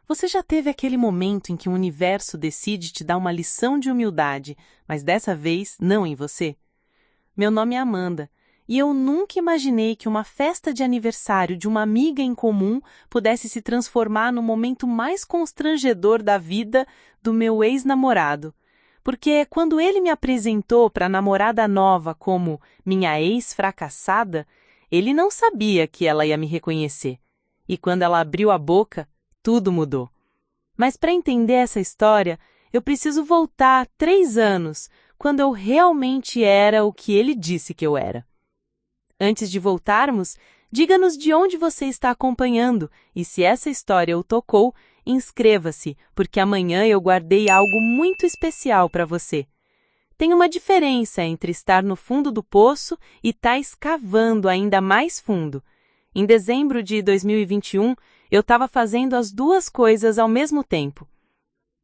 Você já teve aquele momento em que o universo decide te dar uma lição de humildade, mas dessa vez não em você? Meu nome é Amanda, e eu nunca imaginei que uma festa de aniversário de uma amiga em comum pudesse se transformar no momento mais constrangedor da vida do meu ex-namorado. Porque quando ele me apresentou para a namorada nova como minha ex-fracassada, ele não sabia que ela ia me reconhecer. E quando ela abriu a boca, tudo mudou. Mas para entender essa história, eu preciso voltar 3 anos, quando eu realmente era o que ele disse que eu era. Antes de voltarmos, diga-nos de onde você está acompanhando e se essa história o tocou, inscreva-se, porque amanhã eu guardei algo muito especial para você. Tem uma diferença entre estar no fundo do poço e estar escavando ainda mais fundo. Em dezembro de 2021, eu estava fazendo as duas coisas ao mesmo tempo.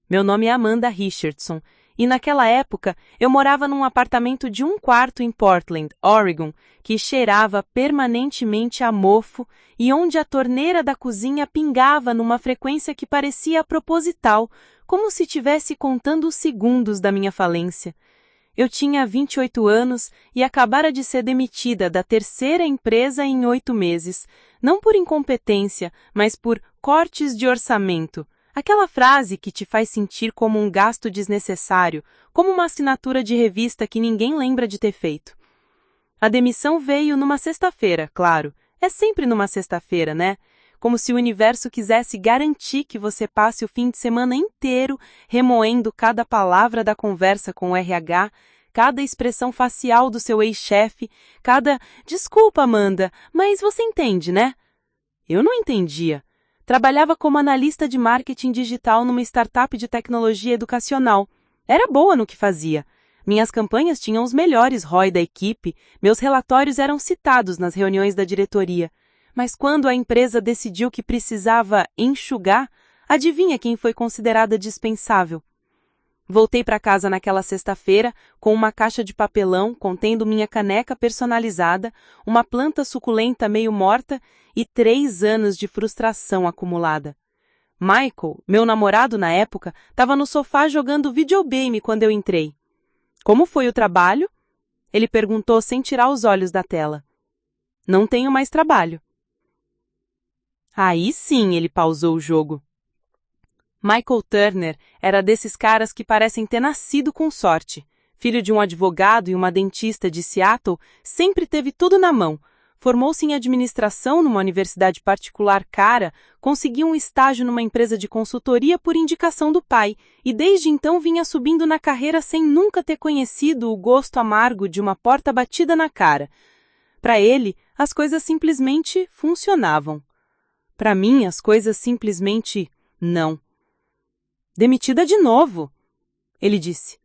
Meu nome é Amanda Richardson, e naquela época eu morava num apartamento de 1 quarto em Portland, Oregon, que cheirava permanentemente a mofo e onde a torneira da cozinha pingava numa frequência que parecia proposital, como se estivesse contando os segundos da minha falência. Eu tinha 28 anos e acabara de ser demitida da 3ª empresa em 8 meses, não por incompetência, mas por cortes de orçamento. Aquela frase que te faz sentir como um gasto desnecessário, como uma assinatura de revista que ninguém lembra de ter feito. A demissão veio numa sexta-feira, claro. É sempre numa sexta-feira, né? Como se o universo quisesse garantir que você passe o fim de semana inteiro remoendo cada palavra da conversa com o RH, cada expressão facial do seu ex-chefe, cada "desculpa, Amanda, mas você entende, né?" Eu não entendia. Trabalhava como analista de marketing digital numa startup de tecnologia educacional. Era boa no que fazia. Minhas campanhas tinham os melhores ROI da equipe, meus relatórios eram citados nas reuniões da diretoria. Mas quando a empresa decidiu que precisava enxugar, adivinha quem foi considerada dispensável? Voltei para casa naquela sexta-feira com uma caixa de papelão contendo minha caneca personalizada, uma planta suculenta meio morta e 3 anos de frustração acumulada. Michael, meu namorado na época, estava no sofá jogando videogame quando eu entrei. "Como foi o trabalho?" Ele perguntou sem tirar os olhos da tela. "Não tenho mais trabalho." Aí sim ele pausou o jogo. Michael Turner era desses caras que parecem ter nascido com sorte. Filho de um advogado e uma dentista de Seattle, sempre teve tudo na mão. Formou-se em administração numa universidade particular cara, conseguiu um estágio numa empresa de consultoria por indicação do pai, e desde então vinha subindo na carreira sem nunca ter conhecido o gosto amargo de uma porta batida na cara. Para ele, as coisas simplesmente funcionavam. Para mim, as coisas simplesmente não. "Demitida de novo", ele disse.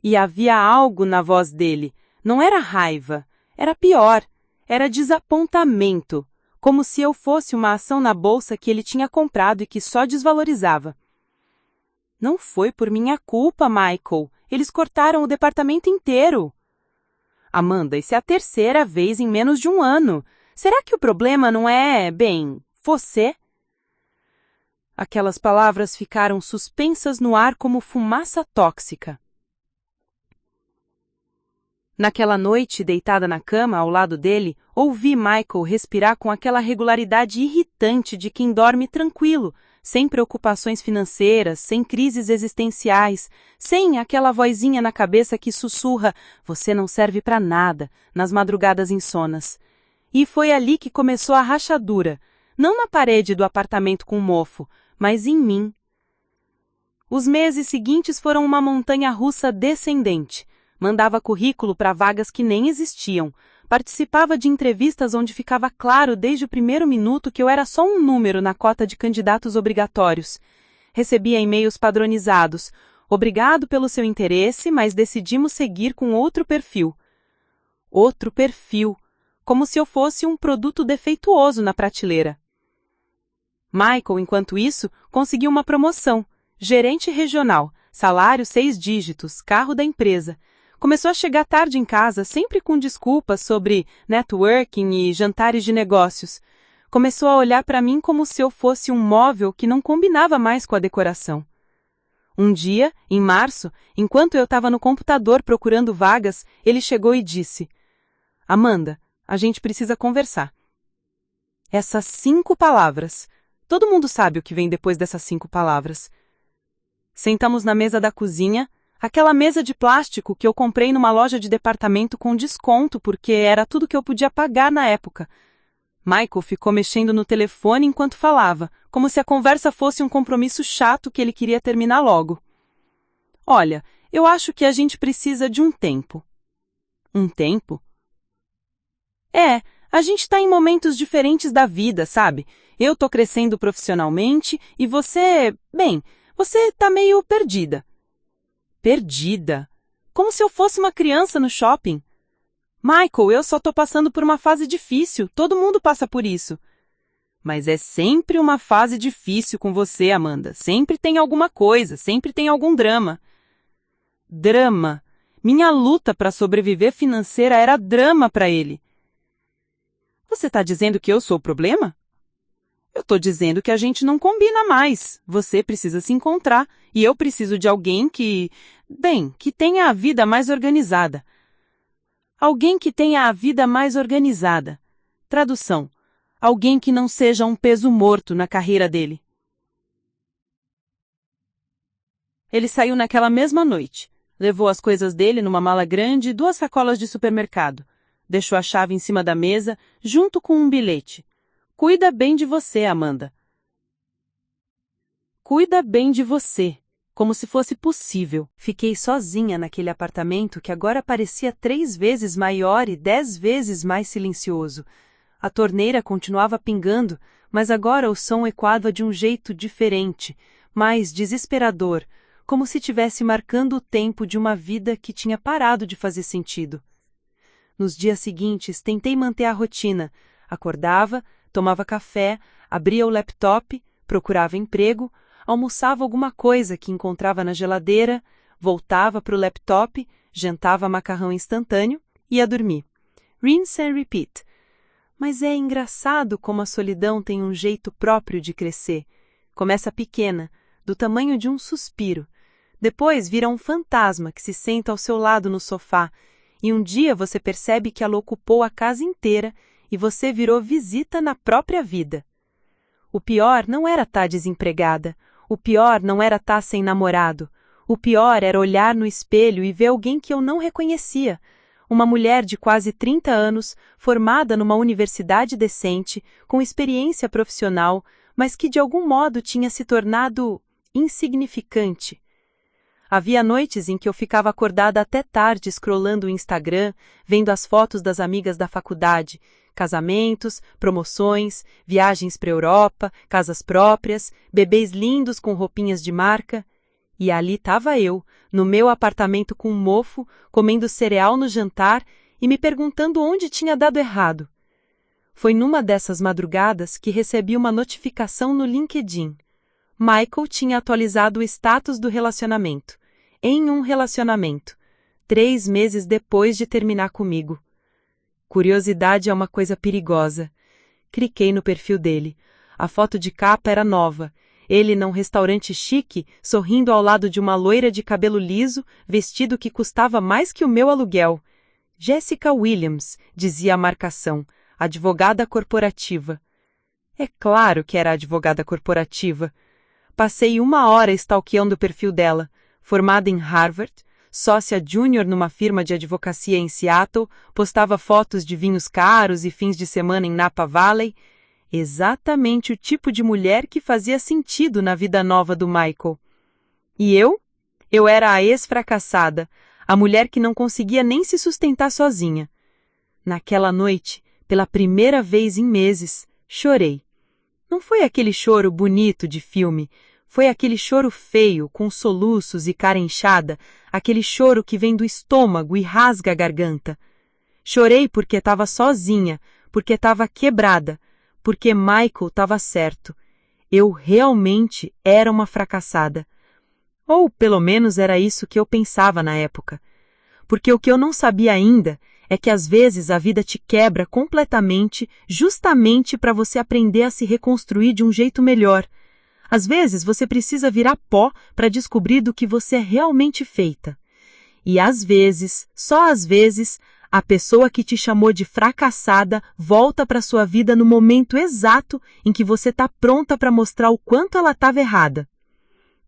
E havia algo na voz dele. Não era raiva, era pior, era desapontamento, como se eu fosse uma ação na bolsa que ele tinha comprado e que só desvalorizava. "Não foi por minha culpa, Michael. Eles cortaram o departamento inteiro." "Amanda, isso é a 3ª vez em menos de 1 ano. Será que o problema não é, você?" Aquelas palavras ficaram suspensas no ar como fumaça tóxica. Naquela noite, deitada na cama ao lado dele, ouvi Michael respirar com aquela regularidade irritante de quem dorme tranquilo, sem preocupações financeiras, sem crises existenciais, sem aquela vozinha na cabeça que sussurra "você não serve para nada" nas madrugadas insonas. E foi ali que começou a rachadura, não na parede do apartamento com mofo, mas em mim. Os meses seguintes foram uma montanha-russa descendente. Mandava currículo para vagas que nem existiam. Participava de entrevistas onde ficava claro desde o primeiro minuto que eu era só um número na cota de candidatos obrigatórios. Recebia e-mails padronizados. "Obrigado pelo seu interesse, mas decidimos seguir com outro perfil." Outro perfil. Como se eu fosse um produto defeituoso na prateleira. Michael, enquanto isso, conseguiu uma promoção. Gerente regional, salário 6 dígitos, carro da empresa. Começou a chegar tarde em casa, sempre com desculpas sobre networking e jantares de negócios. Começou a olhar para mim como se eu fosse um móvel que não combinava mais com a decoração. Um dia, em março, enquanto eu estava no computador procurando vagas, ele chegou e disse: Amanda, a gente precisa conversar. Essas 5 palavras. Todo mundo sabe o que vem depois dessas 5 palavras. Sentamos na mesa da cozinha, aquela mesa de plástico que eu comprei numa loja de departamento com desconto porque era tudo que eu podia pagar na época. Michael ficou mexendo no telefone enquanto falava, como se a conversa fosse um compromisso chato que ele queria terminar logo. Olha, eu acho que a gente precisa de um tempo. Um tempo? A gente está em momentos diferentes da vida, sabe? Eu tô crescendo profissionalmente e você, você tá meio perdida. Perdida? Como se eu fosse uma criança no shopping. Michael, eu só tô passando por uma fase difícil, todo mundo passa por isso. Mas é sempre uma fase difícil com você, Amanda. Sempre tem alguma coisa, sempre tem algum drama. Drama? Minha luta para sobreviver financeira era drama para ele. Você tá dizendo que eu sou o problema? Eu tô dizendo que a gente não combina mais. Você precisa se encontrar e eu preciso de alguém que tenha a vida mais organizada. Alguém que tenha a vida mais organizada. Tradução: alguém que não seja um peso morto na carreira dele. Ele saiu naquela mesma noite. Levou as coisas dele numa mala grande e 2 sacolas de supermercado. Deixou a chave em cima da mesa, junto com um bilhete. Cuida bem de você, Amanda. Cuida bem de você. Como se fosse possível. Fiquei sozinha naquele apartamento que agora parecia 3 vezes maior e 10 vezes mais silencioso. A torneira continuava pingando, mas agora o som ecoava de um jeito diferente, mais desesperador, como se estivesse marcando o tempo de uma vida que tinha parado de fazer sentido. Nos dias seguintes, tentei manter a rotina. Acordava, tomava café, abria o laptop, procurava emprego, almoçava alguma coisa que encontrava na geladeira, voltava para o laptop, jantava macarrão instantâneo e ia dormir. Rinse and repeat. Mas é engraçado como a solidão tem um jeito próprio de crescer. Começa pequena, do tamanho de um suspiro. Depois vira um fantasma que se senta ao seu lado no sofá, e um dia você percebe que ela ocupou a casa inteira e você virou visita na própria vida. O pior não era estar desempregada. O pior não era estar sem namorado. O pior era olhar no espelho e ver alguém que eu não reconhecia. Uma mulher de quase 30 anos, formada numa universidade decente, com experiência profissional, mas que de algum modo tinha se tornado insignificante. Havia noites em que eu ficava acordada até tarde scrollando o Instagram, vendo as fotos das amigas da faculdade, casamentos, promoções, viagens para a Europa, casas próprias, bebês lindos com roupinhas de marca. E ali estava eu, no meu apartamento com um mofo, comendo cereal no jantar e me perguntando onde tinha dado errado. Foi numa dessas madrugadas que recebi uma notificação no LinkedIn. Michael tinha atualizado o status do relacionamento. Em um relacionamento. 3 meses depois de terminar comigo. Curiosidade é uma coisa perigosa. Cliquei no perfil dele. A foto de capa era nova. Ele num restaurante chique, sorrindo ao lado de uma loira de cabelo liso, vestido que custava mais que o meu aluguel. Jessica Williams, dizia a marcação, advogada corporativa. É claro que era advogada corporativa. Passei 1 hora stalkeando o perfil dela. Formada em Harvard, sócia júnior numa firma de advocacia em Seattle, postava fotos de vinhos caros e fins de semana em Napa Valley. Exatamente o tipo de mulher que fazia sentido na vida nova do Michael. E eu? Eu era a ex-fracassada, a mulher que não conseguia nem se sustentar sozinha. Naquela noite, pela primeira vez em meses, chorei. Não foi aquele choro bonito de filme. Foi aquele choro feio, com soluços e cara inchada, aquele choro que vem do estômago e rasga a garganta. Chorei porque estava sozinha, porque estava quebrada, porque Michael estava certo. Eu realmente era uma fracassada. Ou, pelo menos, era isso que eu pensava na época. porque o que eu não sabia ainda é que às vezes a vida te quebra completamente justamente para você aprender a se reconstruir de um jeito melhor. Às vezes você precisa virar pó para descobrir do que você é realmente feita. E às vezes, só às vezes, a pessoa que te chamou de fracassada volta para sua vida no momento exato em que você está pronta para mostrar o quanto ela estava errada.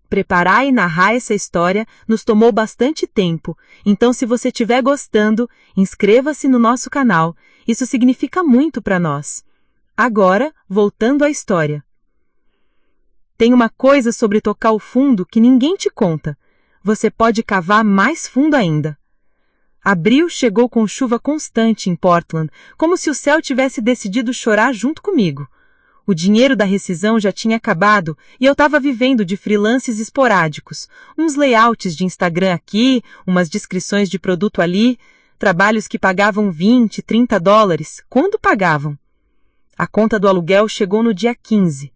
Preparar e narrar essa história nos tomou bastante tempo, então se você estiver gostando, inscreva-se no nosso canal. Isso significa muito para nós. Agora, voltando à história. Tem uma coisa sobre tocar o fundo que ninguém te conta. Você pode cavar mais fundo ainda. Abril chegou com chuva constante em Portland, como se o céu tivesse decidido chorar junto comigo. O dinheiro da rescisão já tinha acabado e eu estava vivendo de freelances esporádicos, uns layouts de Instagram aqui, umas descrições de produto ali, trabalhos que pagavam 20, 30 dólares, quando pagavam. A conta do aluguel chegou no dia 15,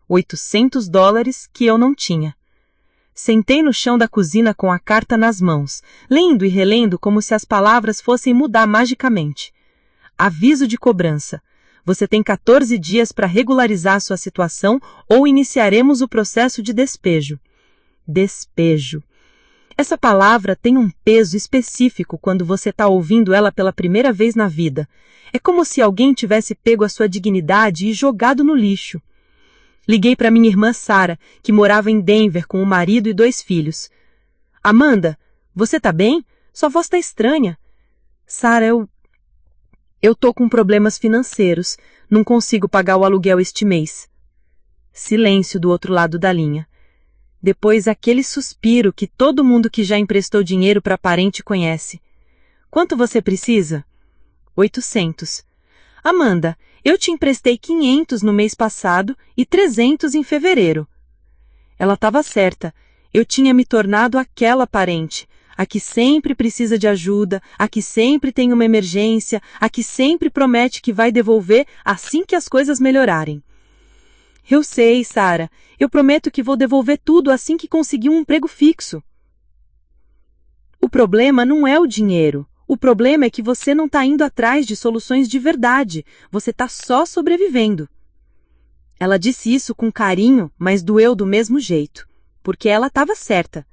800 dólares que eu não tinha. Sentei no chão da cozinha com a carta nas mãos, lendo e relendo como se as palavras fossem mudar magicamente. Aviso de cobrança. Você tem 14 dias para regularizar sua situação ou iniciaremos o processo de despejo. Despejo. Essa palavra tem um peso específico quando você está ouvindo ela pela primeira vez na vida. É como se alguém tivesse pego a sua dignidade e jogado no lixo. Liguei para minha irmã Sarah, que morava em Denver com o marido e 2 filhos. Amanda, você tá bem? Sua voz tá estranha. Sarah, eu tô com problemas financeiros. Não consigo pagar o aluguel este mês. Silêncio do outro lado da linha. Depois aquele suspiro que todo mundo que já emprestou dinheiro para parente conhece. Quanto você precisa? 800. Amanda, eu te emprestei 500 no mês passado e 300 em fevereiro. Ela estava certa. Eu tinha me tornado aquela parente. A que sempre precisa de ajuda, a que sempre tem uma emergência, a que sempre promete que vai devolver assim que as coisas melhorarem. Eu sei, Sarah. Eu prometo que vou devolver tudo assim que conseguir um emprego fixo. O problema não é o dinheiro. O problema é que você não está indo atrás de soluções de verdade. Você está só sobrevivendo. Ela disse isso com carinho, mas doeu do mesmo jeito. Porque ela estava certa.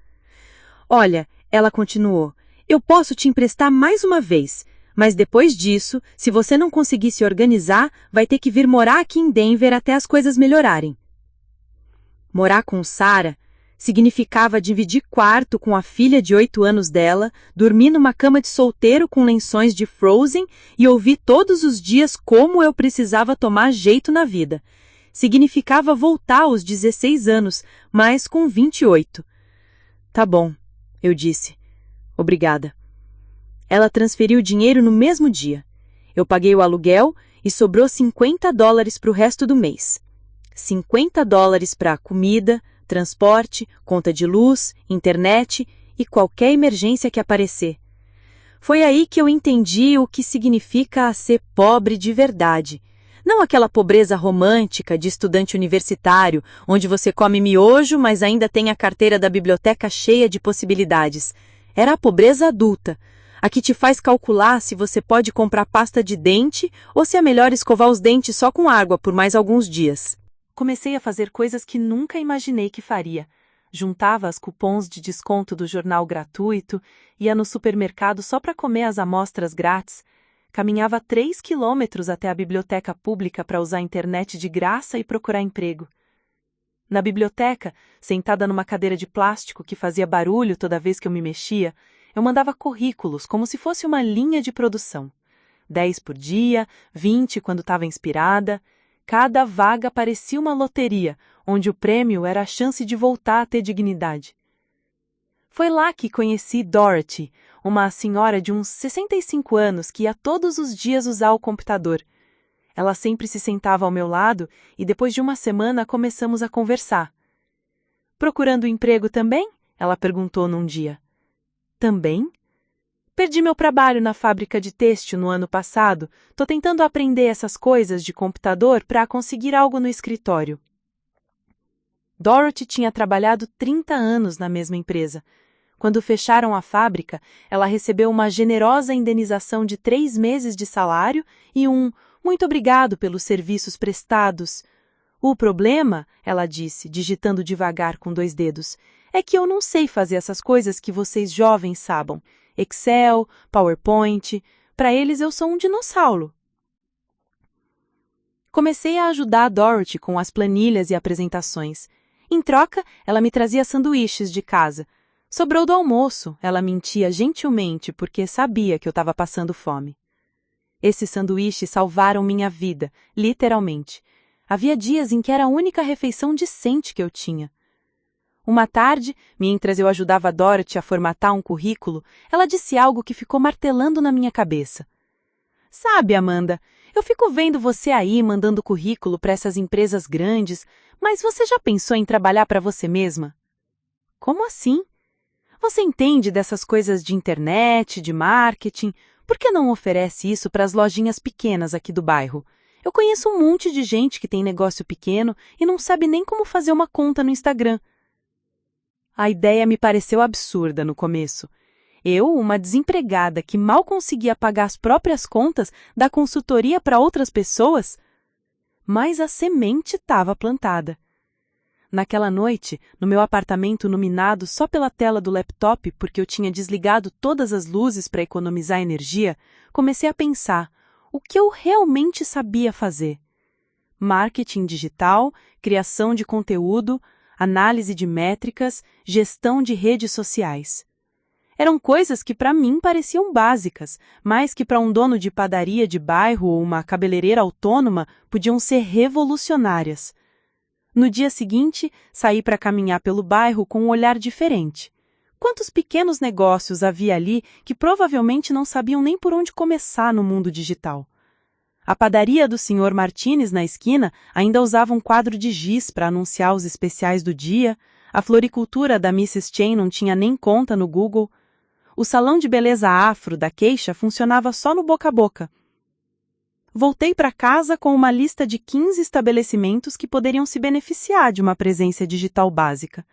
Olha, ela continuou, eu posso te emprestar mais uma vez, mas depois disso, se você não conseguir se organizar, vai ter que vir morar aqui em Denver até as coisas melhorarem. Morar com Sarah significava dividir quarto com a filha de 8 anos dela, dormir numa cama de solteiro com lençóis de Frozen e ouvir todos os dias como eu precisava tomar jeito na vida. Significava voltar aos 16 anos, mas com 28. Tá bom. Eu disse. Obrigada. Ela transferiu o dinheiro no mesmo dia. Eu paguei o aluguel e sobrou 50 dólares para o resto do mês. 50 dólares para comida, transporte, conta de luz, internet e qualquer emergência que aparecer. Foi aí que eu entendi o que significa ser pobre de verdade. Não aquela pobreza romântica de estudante universitário, onde você come miojo, mas ainda tem a carteira da biblioteca cheia de possibilidades. Era a pobreza adulta, a que te faz calcular se você pode comprar pasta de dente ou se é melhor escovar os dentes só com água por mais alguns dias. Comecei a fazer coisas que nunca imaginei que faria. Juntava as cupons de desconto do jornal gratuito, ia no supermercado só para comer as amostras grátis, caminhava 3 quilômetros até a biblioteca pública para usar a internet de graça e procurar emprego. Na biblioteca, sentada numa cadeira de plástico que fazia barulho toda vez que eu me mexia, eu mandava currículos como se fosse uma linha de produção. 10 por dia, 20 quando estava inspirada. Cada vaga parecia uma loteria, onde o prêmio era a chance de voltar a ter dignidade. Foi lá que conheci Dorothy, uma senhora de uns 65 anos que ia todos os dias usar o computador. Ela sempre se sentava ao meu lado e depois de uma semana começamos a conversar. Procurando emprego também? Ela perguntou num dia. Também? Perdi meu trabalho na fábrica de têxtil no ano passado. Tô tentando aprender essas coisas de computador para conseguir algo no escritório. Dorothy tinha trabalhado 30 anos na mesma empresa. Quando fecharam a fábrica, ela recebeu uma generosa indenização de 3 meses de salário e um "muito obrigado pelos serviços prestados". "O problema", ela disse, digitando devagar com 2 dedos, "é que eu não sei fazer essas coisas que vocês jovens sabem. Excel, PowerPoint, para eles eu sou um dinossauro". Comecei a ajudar a Dorothy com as planilhas e apresentações. Em troca, ela me trazia sanduíches de casa. Sobrou do almoço, ela mentia gentilmente porque sabia que eu estava passando fome. Esses sanduíches salvaram minha vida, literalmente. Havia dias em que era a única refeição decente que eu tinha. Uma tarde, mientras eu ajudava a Dorothy a formatar um currículo, ela disse algo que ficou martelando na minha cabeça. "Sabe, Amanda, eu fico vendo você aí mandando currículo para essas empresas grandes, mas você já pensou em trabalhar para você mesma?" "Como assim? Você entende dessas coisas de internet, de marketing? Por que não oferece isso para as lojinhas pequenas aqui do bairro? Eu conheço um monte de gente que tem negócio pequeno e não sabe nem como fazer uma conta no Instagram." A ideia me pareceu absurda no começo. Eu, uma desempregada que mal conseguia pagar as próprias contas, dar consultoria para outras pessoas? Mas a semente estava plantada. Naquela noite, no meu apartamento iluminado só pela tela do laptop porque eu tinha desligado todas as luzes para economizar energia, comecei a pensar o que eu realmente sabia fazer. Marketing digital, criação de conteúdo, análise de métricas, gestão de redes sociais. Eram coisas que para mim pareciam básicas, mas que para um dono de padaria de bairro ou uma cabeleireira autônoma podiam ser revolucionárias. No dia seguinte, saí para caminhar pelo bairro com um olhar diferente. Quantos pequenos negócios havia ali que provavelmente não sabiam nem por onde começar no mundo digital? A padaria do Sr. Martinez na esquina ainda usava um quadro de giz para anunciar os especiais do dia, a floricultura da Mrs. Chen não tinha nem conta no Google, o salão de beleza afro da Queixa funcionava só no boca a boca. Voltei para casa com uma lista de 15 estabelecimentos que poderiam se beneficiar de uma presença digital básica.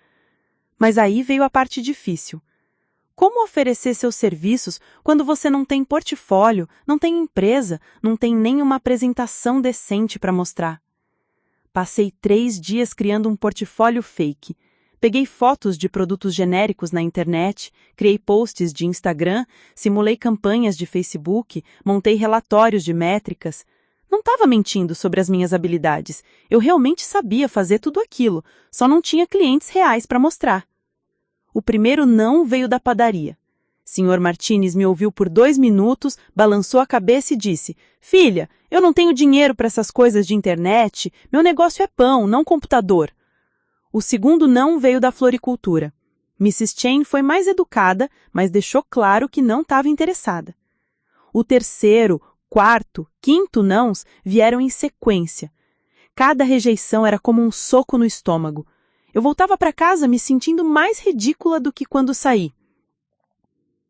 Mas aí veio a parte difícil. Como oferecer seus serviços quando você não tem portfólio, não tem empresa, não tem nenhuma apresentação decente para mostrar? Passei 3 dias criando um portfólio fake. Peguei fotos de produtos genéricos na internet, criei posts de Instagram, simulei campanhas de Facebook, montei relatórios de métricas. Não estava mentindo sobre as minhas habilidades. Eu realmente sabia fazer tudo aquilo, só não tinha clientes reais para mostrar. O primeiro não veio da padaria. Sr. Martinez me ouviu por 2 minutos, balançou a cabeça e disse: "Filha, eu não tenho dinheiro para essas coisas de internet, meu negócio é pão, não computador." O segundo não veio da floricultura. Mrs. Chen foi mais educada, mas deixou claro que não estava interessada. O terceiro, quarto, quinto nãos vieram em sequência. Cada rejeição era como um soco no estômago. Eu voltava para casa me sentindo mais ridícula do que quando saí.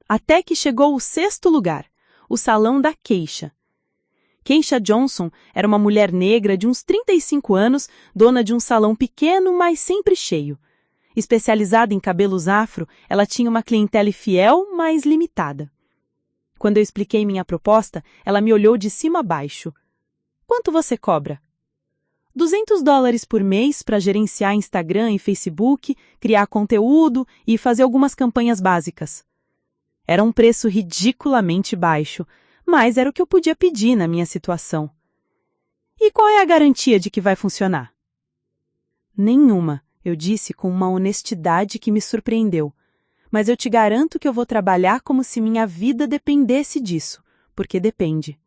Até que chegou o 6º lugar, o Salão da Queixa. Keisha Johnson era uma mulher negra de uns 35 anos, dona de um salão pequeno, mas sempre cheio. Especializada em cabelos afro, ela tinha uma clientela fiel, mas limitada. Quando eu expliquei minha proposta, ela me olhou de cima a baixo. "Quanto você cobra?" $200 por mês para gerenciar Instagram e Facebook, criar conteúdo e fazer algumas campanhas básicas. Era um preço ridiculamente baixo, mas era o que eu podia pedir na minha situação. "E qual é a garantia de que vai funcionar?" "Nenhuma", eu disse com uma honestidade que me surpreendeu. "Mas eu te garanto que eu vou trabalhar como se minha vida dependesse disso, porque depende."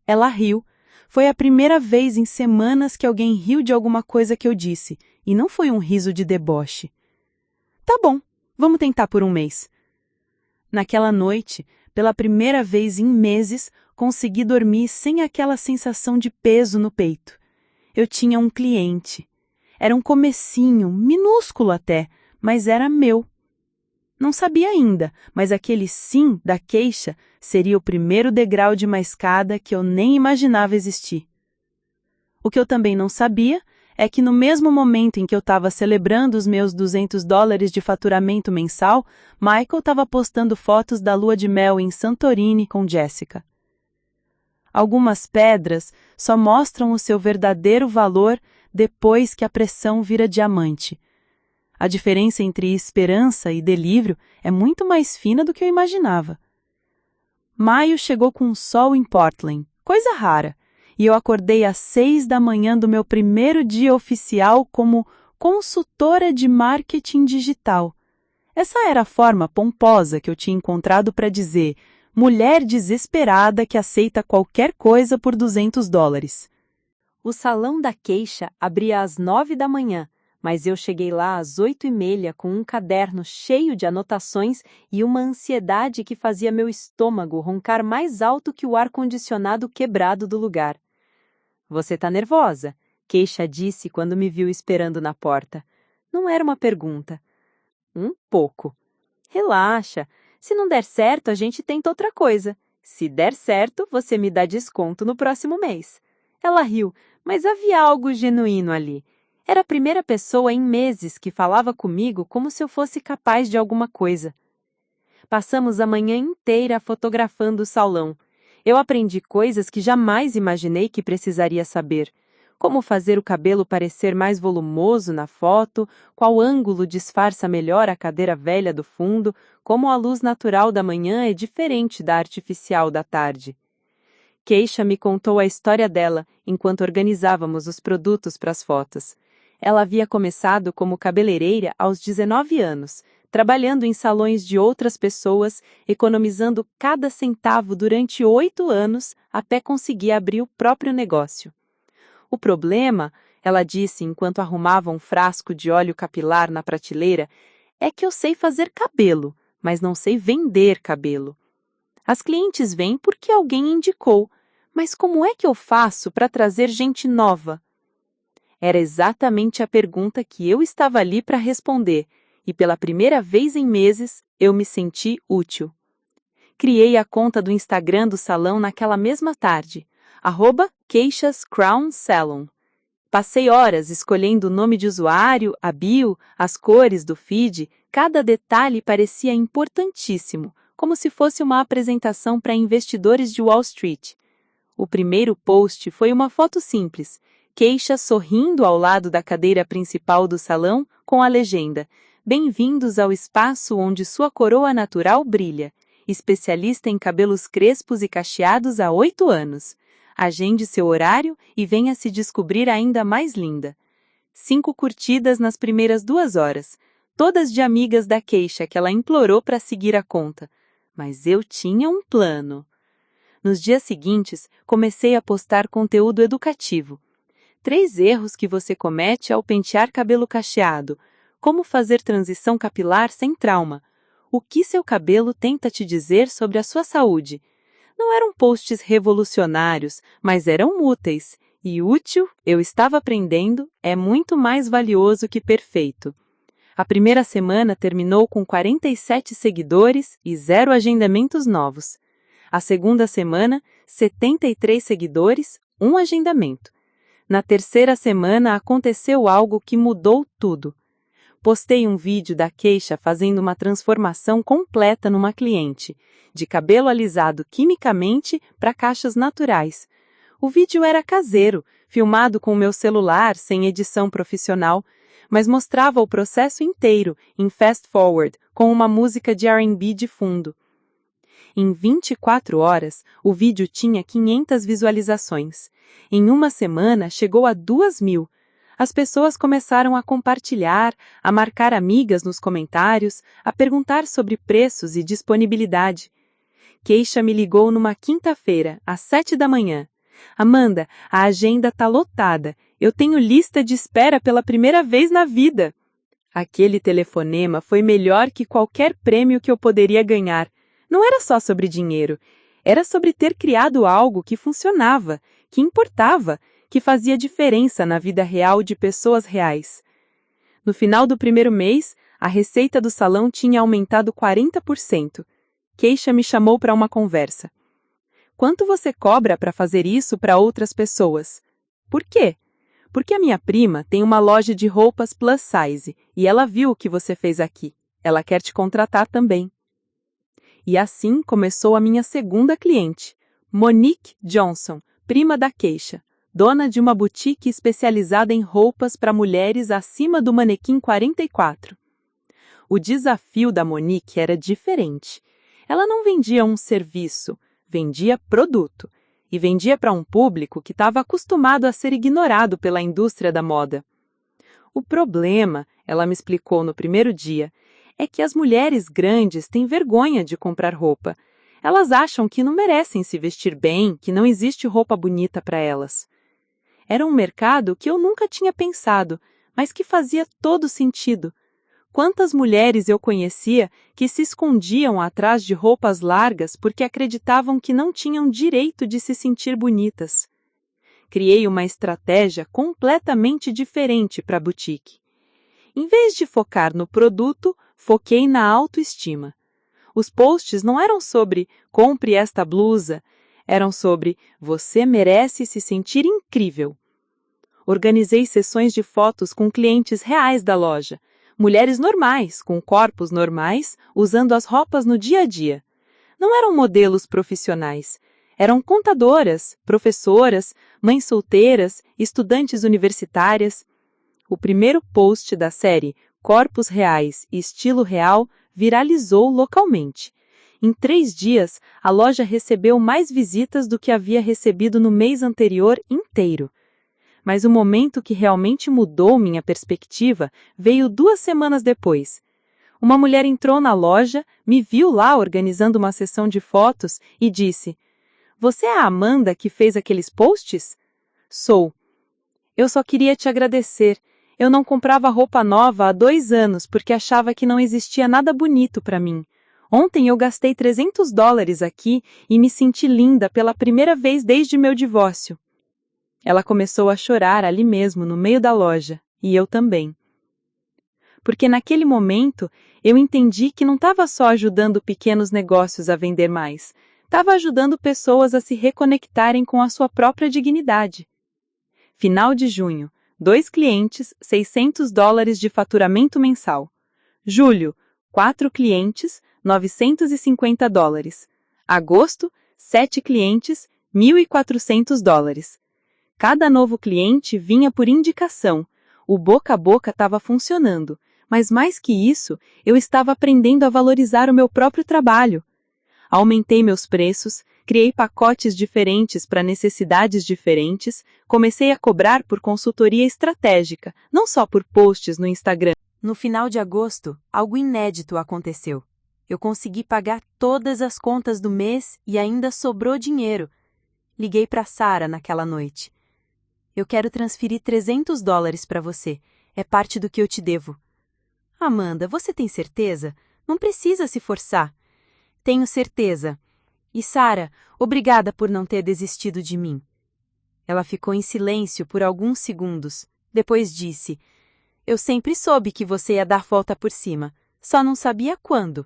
Ela riu. Foi a primeira vez em semanas que alguém riu de alguma coisa que eu disse, e não foi um riso de deboche. "Tá bom, vamos tentar por um mês." Naquela noite, pela primeira vez em meses, consegui dormir sem aquela sensação de peso no peito. Eu tinha um cliente. Era um comecinho, minúsculo até, mas era meu. Não sabia ainda, mas aquele sim da queixa seria o primeiro degrau de uma escada que eu nem imaginava existir. O que eu também não sabia é que no mesmo momento em que eu estava celebrando os meus $200 de faturamento mensal, Michael estava postando fotos da lua de mel em Santorini com Jessica. Algumas pedras só mostram o seu verdadeiro valor depois que a pressão vira diamante. A diferença entre esperança e delírio é muito mais fina do que eu imaginava. Maio chegou com sol em Portland, coisa rara, e eu acordei às 6 da manhã do meu primeiro dia oficial como consultora de marketing digital. Essa era a forma pomposa que eu tinha encontrado para dizer mulher desesperada que aceita qualquer coisa por $200. O salão da queixa abria às 9 da manhã, mas eu cheguei lá às 8h30 com um caderno cheio de anotações e uma ansiedade que fazia meu estômago roncar mais alto que o ar-condicionado quebrado do lugar. Você tá nervosa? Queixa disse quando me viu esperando na porta. Não era uma pergunta. Um pouco. Relaxa. Se não der certo, a gente tenta outra coisa. Se der certo, você me dá desconto no próximo mês. Ela riu, mas havia algo genuíno ali. Era a primeira pessoa em meses que falava comigo como se eu fosse capaz de alguma coisa. Passamos a manhã inteira fotografando o salão. Eu aprendi coisas que jamais imaginei que precisaria saber. Como fazer o cabelo parecer mais volumoso na foto, qual ângulo disfarça melhor a cadeira velha do fundo, como a luz natural da manhã é diferente da artificial da tarde. Queixa me contou a história dela enquanto organizávamos os produtos para as fotos. Ela havia começado como cabeleireira aos 19 anos, trabalhando em salões de outras pessoas, economizando cada centavo durante 8 anos até conseguir abrir o próprio negócio. O problema, ela disse enquanto arrumava um frasco de óleo capilar na prateleira, é que eu sei fazer cabelo, mas não sei vender cabelo. As clientes vêm porque alguém indicou, mas como é que eu faço para trazer gente nova? Era exatamente a pergunta que eu estava ali para responder, e pela primeira vez em meses eu me senti útil. Criei a conta do Instagram do salão naquela mesma tarde, @queixascrownsalon. Passei horas escolhendo o nome de usuário, a bio, as cores do feed, cada detalhe parecia importantíssimo, como se fosse uma apresentação para investidores de Wall Street. O primeiro post foi uma foto simples, Queixa sorrindo ao lado da cadeira principal do salão com a legenda "Bem-vindos ao espaço onde sua coroa natural brilha. Especialista em cabelos crespos e cacheados há 8 anos. Agende seu horário e venha se descobrir ainda mais linda." 5 curtidas nas primeiras 2 horas, todas de amigas da Queixa que ela implorou para seguir a conta. Mas eu tinha um plano. Nos dias seguintes, comecei a postar conteúdo educativo. 3 erros que você comete ao pentear cabelo cacheado. Como fazer transição capilar sem trauma. O que seu cabelo tenta te dizer sobre a sua saúde. Não eram posts revolucionários, mas eram úteis. E útil, eu estava aprendendo, é muito mais valioso que perfeito. A primeira semana terminou com 47 seguidores e 0 agendamentos novos. A segunda semana, 73 seguidores, 1 agendamento. Na terceira semana aconteceu algo que mudou tudo. Postei um vídeo da Queixa fazendo uma transformação completa numa cliente, de cabelo alisado quimicamente para caixas naturais. O vídeo era caseiro, filmado com o meu celular, sem edição profissional, mas mostrava o processo inteiro, em fast forward, com uma música de R&B de fundo. Em 24 horas, o vídeo tinha 500 visualizações. Em uma semana, chegou a 2.000. As pessoas começaram a compartilhar, a marcar amigas nos comentários, a perguntar sobre preços e disponibilidade. Queixa me ligou numa quinta-feira, às 7 da manhã. "Amanda, a agenda tá lotada. Eu tenho lista de espera pela primeira vez na vida." Aquele telefonema foi melhor que qualquer prêmio que eu poderia ganhar. Não era só sobre dinheiro. Era sobre ter criado algo que funcionava, que importava, que fazia diferença na vida real de pessoas reais. No final do primeiro mês, a receita do salão tinha aumentado 40%. Queixa me chamou para uma conversa. "Quanto você cobra para fazer isso para outras pessoas?" "Por quê?" Porque a minha prima tem uma loja de roupas plus size e ela viu o que você fez aqui. Ela quer te contratar também. E assim começou a minha segunda cliente, Monique Johnson, prima da Keisha, dona de uma boutique especializada em roupas para mulheres acima do manequim 44. O desafio da Monique era diferente. Ela não vendia um serviço, vendia produto. E vendia para um público que estava acostumado a ser ignorado pela indústria da moda. O problema, ela me explicou no primeiro dia, é que as mulheres grandes têm vergonha de comprar roupa. Elas acham que não merecem se vestir bem, que não existe roupa bonita para elas. Era um mercado que eu nunca tinha pensado, mas que fazia todo sentido. Quantas mulheres eu conhecia que se escondiam atrás de roupas largas porque acreditavam que não tinham direito de se sentir bonitas. Criei uma estratégia completamente diferente para a boutique. Em vez de focar no produto, foquei na autoestima. Os posts não eram sobre "compre esta blusa", eram sobre "você merece se sentir incrível". Organizei sessões de fotos com clientes reais da loja, mulheres normais, com corpos normais, usando as roupas no dia a dia. Não eram modelos profissionais. Eram contadoras, professoras, mães solteiras, estudantes universitárias. O primeiro post da série Corpos Reais e Estilo Real viralizou localmente. Em 3 dias, a loja recebeu mais visitas do que havia recebido no mês anterior inteiro. Mas o momento que realmente mudou minha perspectiva veio 2 semanas depois. Uma mulher entrou na loja, me viu lá organizando uma sessão de fotos e disse: "Você é a Amanda que fez aqueles posts?" "Sou. Eu só queria te agradecer. Eu não comprava roupa nova há 2 anos porque achava que não existia nada bonito para mim. Ontem eu gastei $300 aqui e me senti linda pela primeira vez desde meu divórcio." Ela começou a chorar ali mesmo, no meio da loja, e eu também. Porque naquele momento eu entendi que não estava só ajudando pequenos negócios a vender mais, estava ajudando pessoas a se reconectarem com a sua própria dignidade. Final de junho, 2 clientes, $600 de faturamento mensal. Julho, 4 clientes, $950. Agosto, 7 clientes, $1.400. Cada novo cliente vinha por indicação. O boca a boca estava funcionando, mas mais que isso, eu estava aprendendo a valorizar o meu próprio trabalho. Aumentei meus preços, criei pacotes diferentes para necessidades diferentes, comecei a cobrar por consultoria estratégica, não só por posts no Instagram. No final de agosto, algo inédito aconteceu. Eu consegui pagar todas as contas do mês e ainda sobrou dinheiro. Liguei para Sara naquela noite. "Eu quero transferir $300 para você. É parte do que eu te devo." "Amanda, você tem certeza? Não precisa se forçar." "Tenho certeza. E Sara, obrigada por não ter desistido de mim." Ela ficou em silêncio por alguns segundos. Depois disse: "Eu sempre soube que você ia dar volta por cima. Só não sabia quando."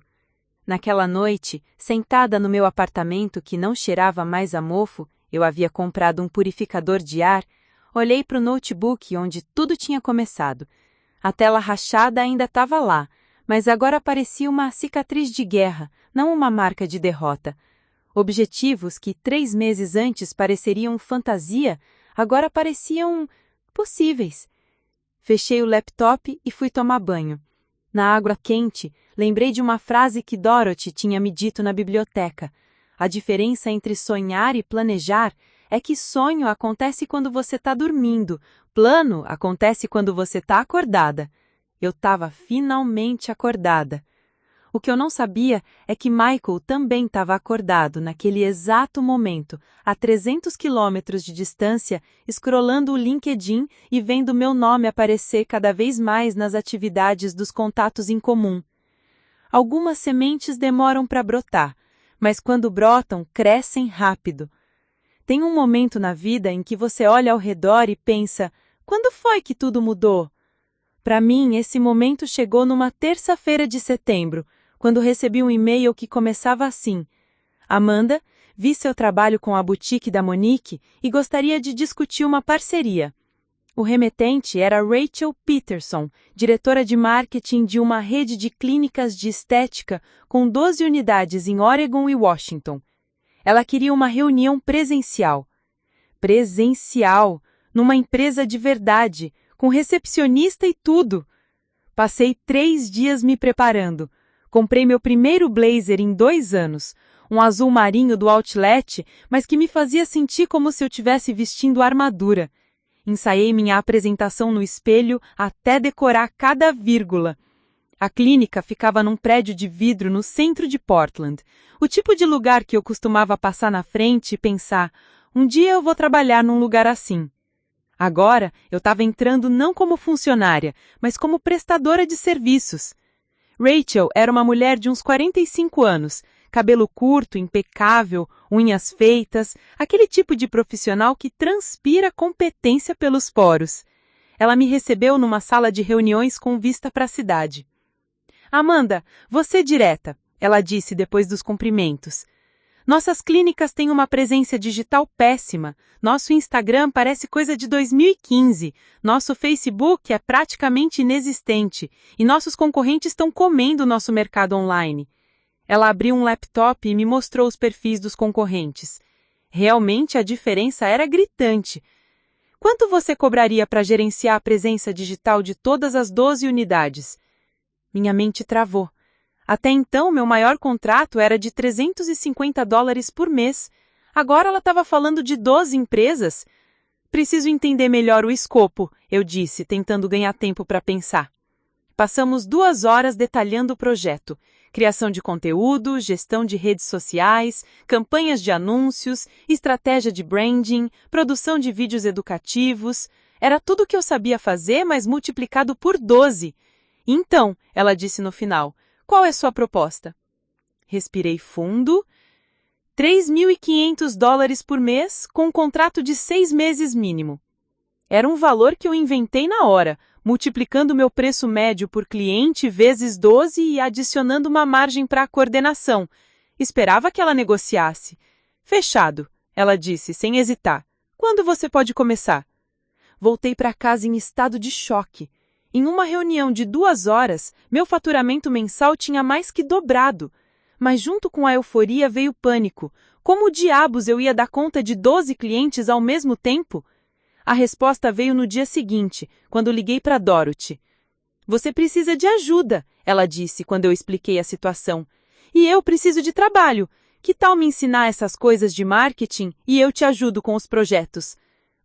Naquela noite, sentada no meu apartamento que não cheirava mais a mofo, eu havia comprado um purificador de ar. Olhei para o notebook onde tudo tinha começado. A tela rachada ainda estava lá, mas agora parecia uma cicatriz de guerra, não uma marca de derrota. Objetivos que 3 meses antes pareceriam fantasia, agora pareciam possíveis. Fechei o laptop e fui tomar banho. Na água quente, lembrei de uma frase que Dorothy tinha me dito na biblioteca. A diferença entre sonhar e planejar é que sonho acontece quando você está dormindo, plano acontece quando você está acordada. Eu estava finalmente acordada. O que eu não sabia é que Michael também estava acordado naquele exato momento, a 300 quilômetros de distância, scrollando o LinkedIn e vendo meu nome aparecer cada vez mais nas atividades dos contatos em comum. Algumas sementes demoram para brotar, mas quando brotam, crescem rápido. Tem um momento na vida em que você olha ao redor e pensa: quando foi que tudo mudou? Para mim, esse momento chegou numa terça-feira de setembro, quando recebi um e-mail que começava assim: "Amanda, vi seu trabalho com a boutique da Monique e gostaria de discutir uma parceria." O remetente era Rachel Peterson, diretora de marketing de uma rede de clínicas de estética com 12 unidades em Oregon e Washington. Ela queria uma reunião presencial. Presencial, numa empresa de verdade, com recepcionista e tudo. Passei 3 dias me preparando. Comprei meu primeiro blazer em 2 anos, um azul marinho do Outlet, mas que me fazia sentir como se eu estivesse vestindo armadura. Ensaiei minha apresentação no espelho até decorar cada vírgula. A clínica ficava num prédio de vidro no centro de Portland, o tipo de lugar que eu costumava passar na frente e pensar, um dia eu vou trabalhar num lugar assim. Agora, eu estava entrando não como funcionária, mas como prestadora de serviços. Rachel era uma mulher de uns 45 anos, cabelo curto, impecável, unhas feitas, aquele tipo de profissional que transpira competência pelos poros. Ela me recebeu numa sala de reuniões com vista para a cidade. Amanda, você direta, ela disse depois dos cumprimentos. Nossas clínicas têm uma presença digital péssima. Nosso Instagram parece coisa de 2015. Nosso Facebook é praticamente inexistente. E nossos concorrentes estão comendo nosso mercado online. Ela abriu um laptop e me mostrou os perfis dos concorrentes. Realmente a diferença era gritante. Quanto você cobraria para gerenciar a presença digital de todas as 12 unidades? Minha mente travou. Até então, meu maior contrato era de $350 por mês. Agora ela estava falando de 12 empresas. Preciso entender melhor o escopo, eu disse, tentando ganhar tempo para pensar. Passamos 2 horas detalhando o projeto. Criação de conteúdo, gestão de redes sociais, campanhas de anúncios, estratégia de branding, produção de vídeos educativos. Era tudo o que eu sabia fazer, mas multiplicado por 12. Então, ela disse no final, qual é sua proposta? Respirei fundo. $3.500 por mês, com um contrato de 6 meses mínimo. Era um valor que eu inventei na hora, multiplicando meu preço médio por cliente vezes 12 e adicionando uma margem para a coordenação. Esperava que ela negociasse. Fechado, ela disse, sem hesitar. Quando você pode começar? Voltei para casa em estado de choque. Em uma reunião de 2 horas, meu faturamento mensal tinha mais que dobrado. Mas junto com a euforia veio o pânico. Como diabos eu ia dar conta de 12 clientes ao mesmo tempo? A resposta veio no dia seguinte, quando liguei para Dorothy. Você precisa de ajuda, ela disse quando eu expliquei a situação. E eu preciso de trabalho. Que tal me ensinar essas coisas de marketing e eu te ajudo com os projetos?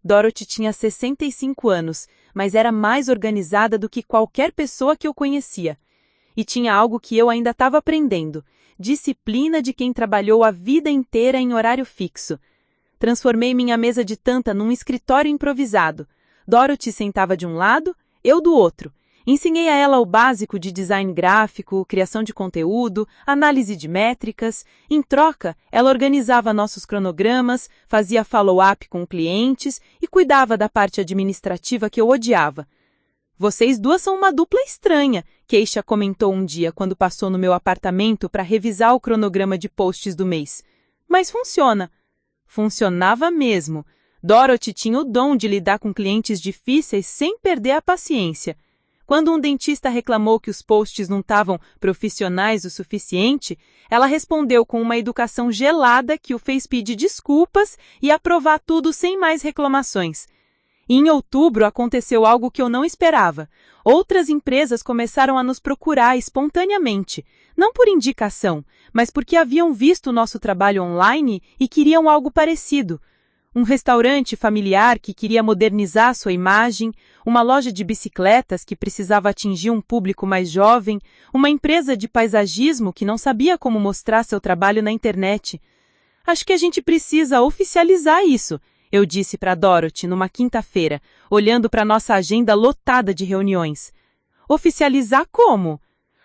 Dorothy tinha 65 anos, mas era mais organizada do que qualquer pessoa que eu conhecia. E tinha algo que eu ainda estava aprendendo: disciplina de quem trabalhou a vida inteira em horário fixo. Transformei minha mesa de tanta num escritório improvisado. Dorothy sentava de um lado, eu do outro. Ensinei a ela o básico de design gráfico, criação de conteúdo, análise de métricas. Em troca, ela organizava nossos cronogramas, fazia follow-up com clientes e cuidava da parte administrativa que eu odiava. Vocês duas são uma dupla estranha, Keisha comentou um dia quando passou no meu apartamento para revisar o cronograma de posts do mês. Mas funciona. Funcionava mesmo. Dorothy tinha o dom de lidar com clientes difíceis sem perder a paciência. Quando um dentista reclamou que os posts não estavam profissionais o suficiente, ela respondeu com uma educação gelada que o fez pedir desculpas e aprovar tudo sem mais reclamações. E em outubro aconteceu algo que eu não esperava. Outras empresas começaram a nos procurar espontaneamente, não por indicação, mas porque haviam visto o nosso trabalho online e queriam algo parecido. Um restaurante familiar que queria modernizar sua imagem, uma loja de bicicletas que precisava atingir um público mais jovem, uma empresa de paisagismo que não sabia como mostrar seu trabalho na internet. Acho que a gente precisa oficializar isso, eu disse para Dorothy numa quinta-feira, olhando para nossa agenda lotada de reuniões. Oficializar como?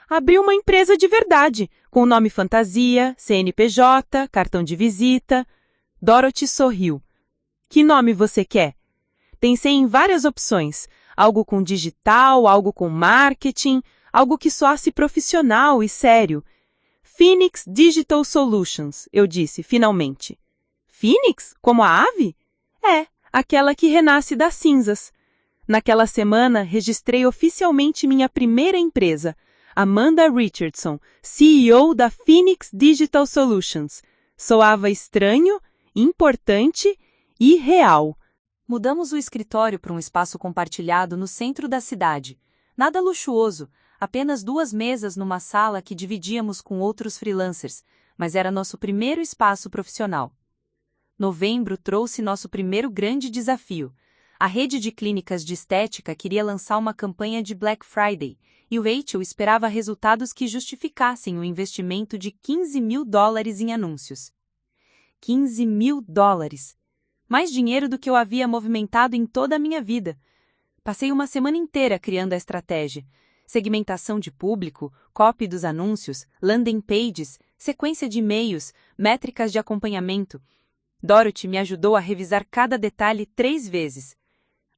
Abrir uma empresa de verdade, com nome fantasia, CNPJ, cartão de visita. Dorothy sorriu. Que nome você quer? Pensei em várias opções, algo com digital, algo com marketing, algo que soasse profissional e sério. Phoenix Digital Solutions, eu disse, finalmente. Phoenix? Como a ave? É, aquela que renasce das cinzas. Naquela semana, registrei oficialmente minha primeira empresa, Amanda Richardson, CEO da Phoenix Digital Solutions. Soava estranho, importante e real. Mudamos o escritório para um espaço compartilhado no centro da cidade. Nada luxuoso, apenas 2 mesas numa sala que dividíamos com outros freelancers, mas era nosso primeiro espaço profissional. Novembro trouxe nosso primeiro grande desafio. A rede de clínicas de estética queria lançar uma campanha de Black Friday, e o Rachel esperava resultados que justificassem o investimento de $15 mil em anúncios. $15 mil! Mais dinheiro do que eu havia movimentado em toda a minha vida. Passei uma semana inteira criando a estratégia. Segmentação de público, copy dos anúncios, landing pages, sequência de e-mails, métricas de acompanhamento. Dorothy me ajudou a revisar cada detalhe 3 vezes.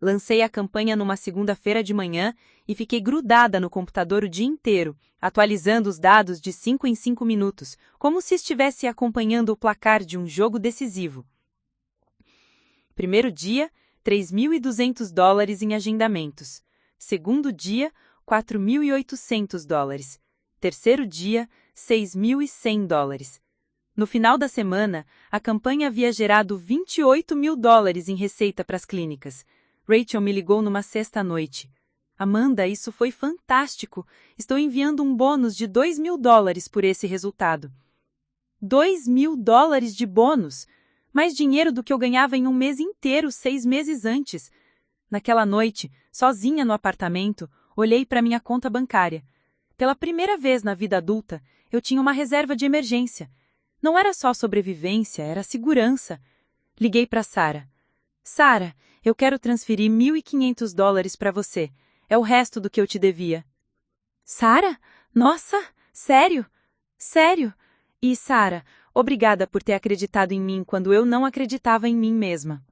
Lancei a campanha numa segunda-feira de manhã e fiquei grudada no computador o dia inteiro, atualizando os dados de 5 em 5 minutos, como se estivesse acompanhando o placar de um jogo decisivo. Primeiro dia, $3.200 em agendamentos. Segundo dia, $4.800. Terceiro dia, $6.100. No final da semana, a campanha havia gerado $28 mil em receita para as clínicas. Rachel me ligou numa sexta-noite. Amanda, isso foi fantástico. Estou enviando um bônus de $2 mil por esse resultado. $2 mil de bônus! Mais dinheiro do que eu ganhava em um mês inteiro 6 meses antes. Naquela noite, sozinha no apartamento, olhei para minha conta bancária. Pela primeira vez na vida adulta, eu tinha uma reserva de emergência. Não era só sobrevivência, era segurança. Liguei para Sarah. Sarah, eu quero transferir $1.500 para você. É o resto do que eu te devia. Sarah? Nossa, sério? Sério? E Sarah, obrigada por ter acreditado em mim quando eu não acreditava em mim mesma.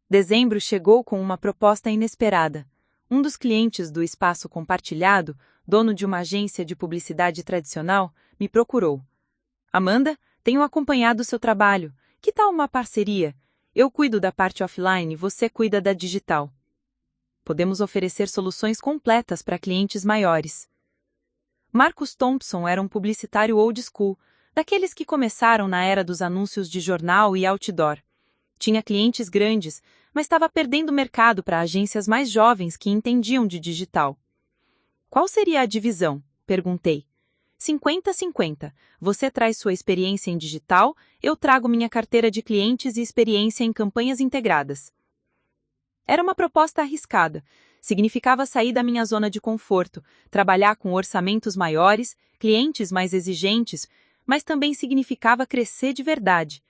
Dezembro chegou com uma proposta inesperada. Um dos clientes do espaço compartilhado, dono de uma agência de publicidade tradicional, me procurou. Amanda, tenho acompanhado seu trabalho. Que tal uma parceria? Eu cuido da parte offline, você cuida da digital. Podemos oferecer soluções completas para clientes maiores. Marcus Thompson era um publicitário old school, daqueles que começaram na era dos anúncios de jornal e outdoor. Tinha clientes grandes, mas estava perdendo mercado para agências mais jovens que entendiam de digital. Qual seria a divisão? Perguntei. 50-50. Você traz sua experiência em digital, eu trago minha carteira de clientes e experiência em campanhas integradas. Era uma proposta arriscada. Significava sair da minha zona de conforto, trabalhar com orçamentos maiores, clientes mais exigentes, mas também significava crescer de verdade.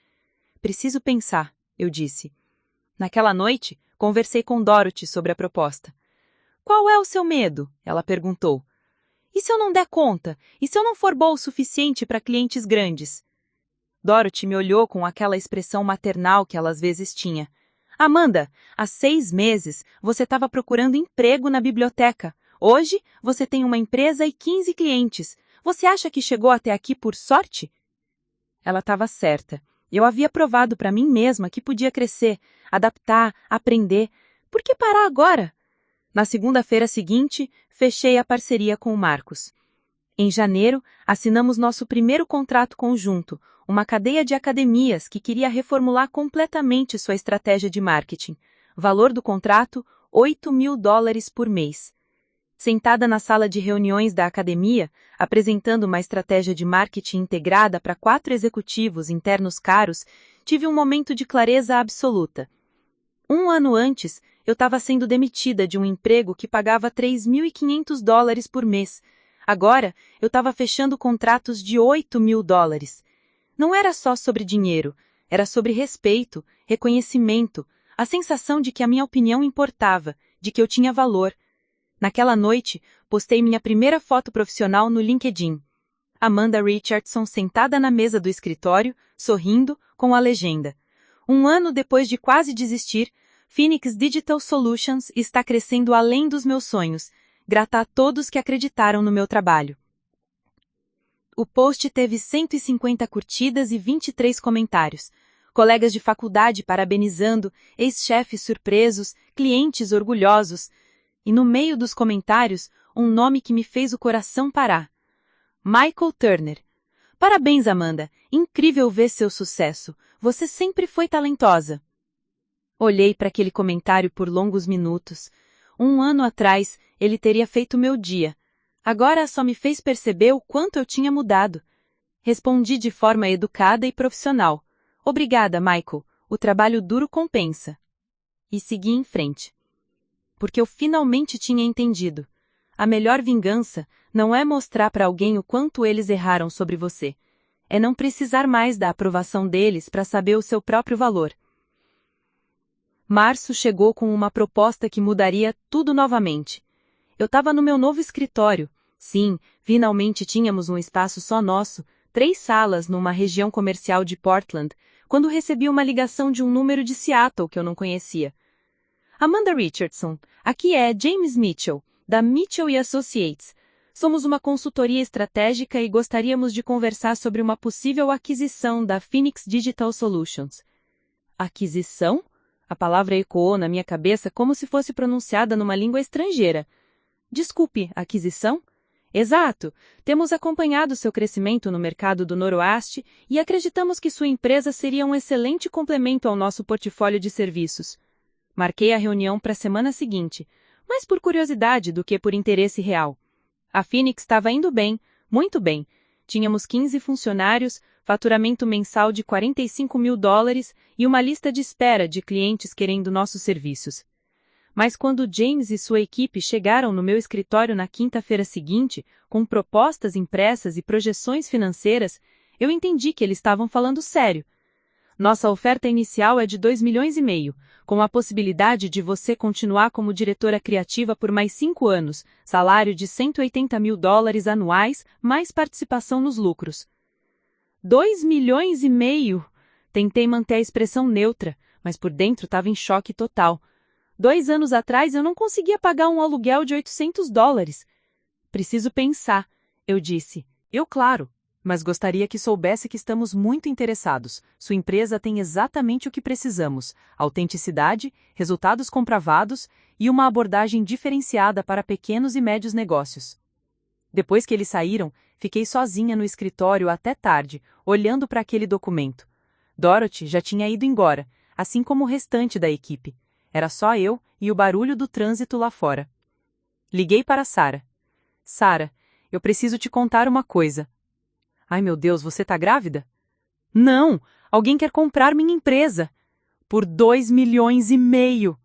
Preciso pensar, eu disse. Naquela noite, conversei com Dorothy sobre a proposta. Qual é o seu medo? Ela perguntou. E se eu não der conta? E se eu não for boa o suficiente para clientes grandes? Dorothy me olhou com aquela expressão maternal que ela às vezes tinha. Amanda, há 6 meses você estava procurando emprego na biblioteca. Hoje você tem uma empresa e 15 clientes. Você acha que chegou até aqui por sorte? Ela estava certa. Eu havia provado para mim mesma que podia crescer, adaptar, aprender. Por que parar agora? Na segunda-feira seguinte, fechei a parceria com o Marcus. Em janeiro, assinamos nosso primeiro contrato conjunto, uma cadeia de academias que queria reformular completamente sua estratégia de marketing. Valor do contrato, $8 mil por mês. Sentada na sala de reuniões da academia, apresentando uma estratégia de marketing integrada para 4 executivos internos caros, tive um momento de clareza absoluta. 1 ano antes, eu estava sendo demitida de um emprego que pagava $3.500 por mês. Agora, eu estava fechando contratos de $8 mil. Não era só sobre dinheiro, era sobre respeito, reconhecimento, a sensação de que a minha opinião importava, de que eu tinha valor. Naquela noite, postei minha primeira foto profissional no LinkedIn. Amanda Richardson sentada na mesa do escritório, sorrindo, com a legenda. 1 ano depois de quase desistir, Phoenix Digital Solutions está crescendo além dos meus sonhos, grata a todos que acreditaram no meu trabalho. O post teve 150 curtidas e 23 comentários. Colegas de faculdade parabenizando, ex-chefes surpresos, clientes orgulhosos. E no meio dos comentários, um nome que me fez o coração parar. Michael Turner. Parabéns, Amanda. Incrível ver seu sucesso. Você sempre foi talentosa. Olhei para aquele comentário por longos minutos. 1 ano atrás, ele teria feito meu dia. Agora só me fez perceber o quanto eu tinha mudado. Respondi de forma educada e profissional. Obrigada, Michael. O trabalho duro compensa. E segui em frente. Porque eu finalmente tinha entendido. A melhor vingança não é mostrar para alguém o quanto eles erraram sobre você. É não precisar mais da aprovação deles para saber o seu próprio valor. Março chegou com uma proposta que mudaria tudo novamente. Eu estava no meu novo escritório. Sim, finalmente tínhamos um espaço só nosso, 3 salas numa região comercial de Portland, quando recebi uma ligação de um número de Seattle que eu não conhecia. Amanda Richardson, aqui é James Mitchell, da Mitchell & Associates. Somos uma consultoria estratégica e gostaríamos de conversar sobre uma possível aquisição da Phoenix Digital Solutions. Aquisição? A palavra ecoou na minha cabeça como se fosse pronunciada numa língua estrangeira. Desculpe, aquisição? Exato. Temos acompanhado seu crescimento no mercado do Noroeste e acreditamos que sua empresa seria um excelente complemento ao nosso portfólio de serviços. Marquei a reunião para a semana seguinte, mais por curiosidade do que por interesse real. A Phoenix estava indo bem, muito bem. Tínhamos 15 funcionários, faturamento mensal de $45 mil e uma lista de espera de clientes querendo nossos serviços. Mas quando James e sua equipe chegaram no meu escritório na quinta-feira seguinte, com propostas impressas e projeções financeiras, eu entendi que eles estavam falando sério. Nossa oferta inicial é de $2,5 milhões, com a possibilidade de você continuar como diretora criativa por mais 5 anos, salário de $180 mil anuais, mais participação nos lucros. $2,5 milhões? Tentei manter a expressão neutra, mas por dentro estava em choque total. 2 anos atrás eu não conseguia pagar um aluguel de $800. Preciso pensar, eu disse. Claro. Mas gostaria que soubesse que estamos muito interessados. Sua empresa tem exatamente o que precisamos: autenticidade, resultados comprovados e uma abordagem diferenciada para pequenos e médios negócios. Depois que eles saíram, fiquei sozinha no escritório até tarde, olhando para aquele documento. Dorothy já tinha ido embora, assim como o restante da equipe. Era só eu e o barulho do trânsito lá fora. Liguei para Sarah. Sarah, eu preciso te contar uma coisa. Ai, meu Deus, você tá grávida? Não! Alguém quer comprar minha empresa! Por $2,5 milhões!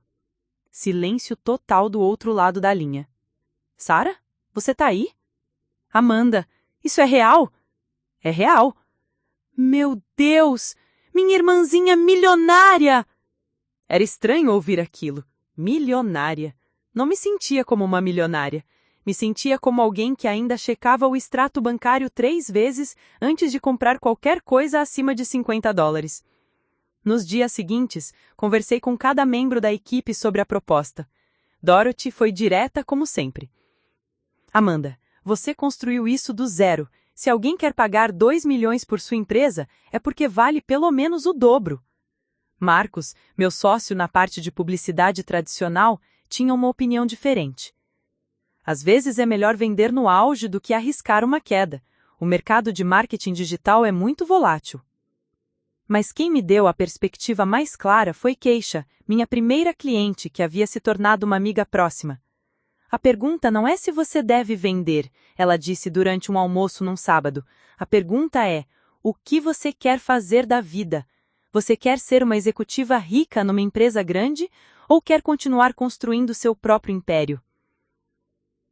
Silêncio total do outro lado da linha. Sarah? Você tá aí? Amanda, isso é real? É real. Meu Deus! Minha irmãzinha milionária! Era estranho ouvir aquilo. Milionária. Não me sentia como uma milionária. Me sentia como alguém que ainda checava o extrato bancário 3 vezes antes de comprar qualquer coisa acima de $50. Nos dias seguintes, conversei com cada membro da equipe sobre a proposta. Dorothy foi direta como sempre. Amanda, você construiu isso do zero. Se alguém quer pagar $2 milhões por sua empresa, é porque vale pelo menos o dobro. Marcos, meu sócio na parte de publicidade tradicional, tinha uma opinião diferente. Às vezes é melhor vender no auge do que arriscar uma queda. O mercado de marketing digital é muito volátil. Mas quem me deu a perspectiva mais clara foi Keisha, minha primeira cliente que havia se tornado uma amiga próxima. A pergunta não é se você deve vender, ela disse durante um almoço num sábado. A pergunta é, o que você quer fazer da vida? Você quer ser uma executiva rica numa empresa grande ou quer continuar construindo seu próprio império?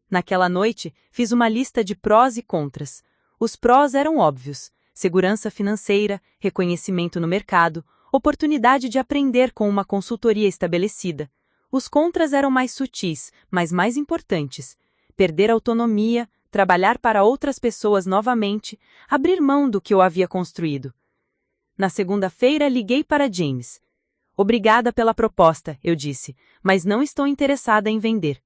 Naquela noite, fiz uma lista de prós e contras. Os prós eram óbvios: segurança financeira, reconhecimento no mercado, oportunidade de aprender com uma consultoria estabelecida. Os contras eram mais sutis, mas mais importantes: perder autonomia, trabalhar para outras pessoas novamente, abrir mão do que eu havia construído. Na segunda-feira, liguei para James. Obrigada pela proposta, eu disse, mas não estou interessada em vender.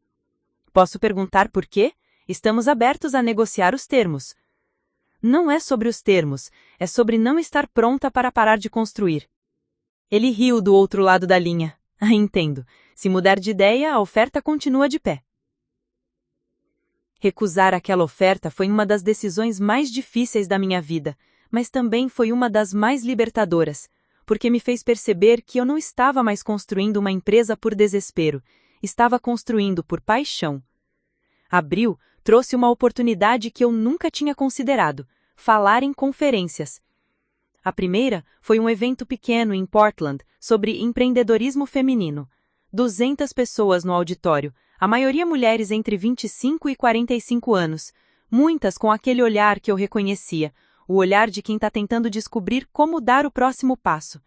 Posso perguntar por quê? Estamos abertos a negociar os termos. Não é sobre os termos, é sobre não estar pronta para parar de construir. Ele riu do outro lado da linha. Ah, entendo. Se mudar de ideia, a oferta continua de pé. Recusar aquela oferta foi uma das decisões mais difíceis da minha vida, mas também foi uma das mais libertadoras, porque me fez perceber que eu não estava mais construindo uma empresa por desespero, estava construindo por paixão. Abril trouxe uma oportunidade que eu nunca tinha considerado: falar em conferências. A primeira foi um evento pequeno em Portland sobre empreendedorismo feminino. 200 pessoas no auditório, a maioria mulheres entre 25 e 45 anos, muitas com aquele olhar que eu reconhecia, o olhar de quem está tentando descobrir como dar o próximo passo.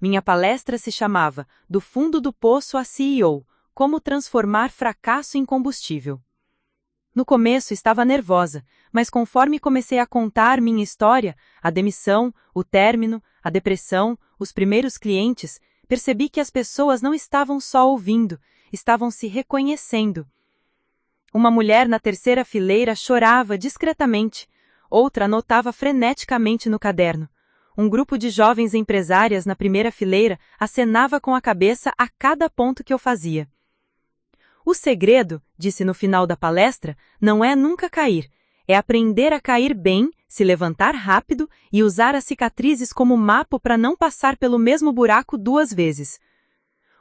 Minha palestra se chamava Do Fundo do Poço a CEO, Como Transformar Fracasso em Combustível. No começo estava nervosa, mas conforme comecei a contar minha história, a demissão, o término, a depressão, os primeiros clientes, percebi que as pessoas não estavam só ouvindo, estavam se reconhecendo. Uma mulher na terceira fileira chorava discretamente, outra anotava freneticamente no caderno. Um grupo de jovens empresárias na primeira fileira acenava com a cabeça a cada ponto que eu fazia. O segredo, disse no final da palestra, não é nunca cair, é aprender a cair bem, se levantar rápido e usar as cicatrizes como mapa para não passar pelo mesmo buraco 2 vezes.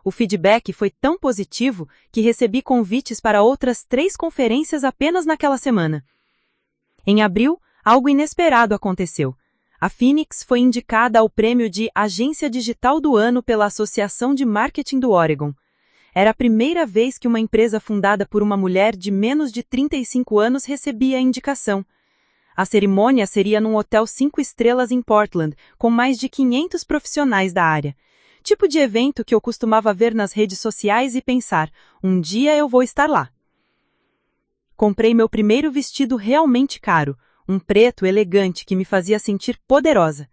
O feedback foi tão positivo que recebi convites para outras 3 conferências apenas naquela semana. Em abril, algo inesperado aconteceu. A Phoenix foi indicada ao prêmio de Agência Digital do Ano pela Associação de Marketing do Oregon. Era a primeira vez que uma empresa fundada por uma mulher de menos de 35 anos recebia a indicação. A cerimônia seria num hotel 5 estrelas em Portland, com mais de 500 profissionais da área. Tipo de evento que eu costumava ver nas redes sociais e pensar, um dia eu vou estar lá. Comprei meu primeiro vestido realmente caro, um preto elegante que me fazia sentir poderosa.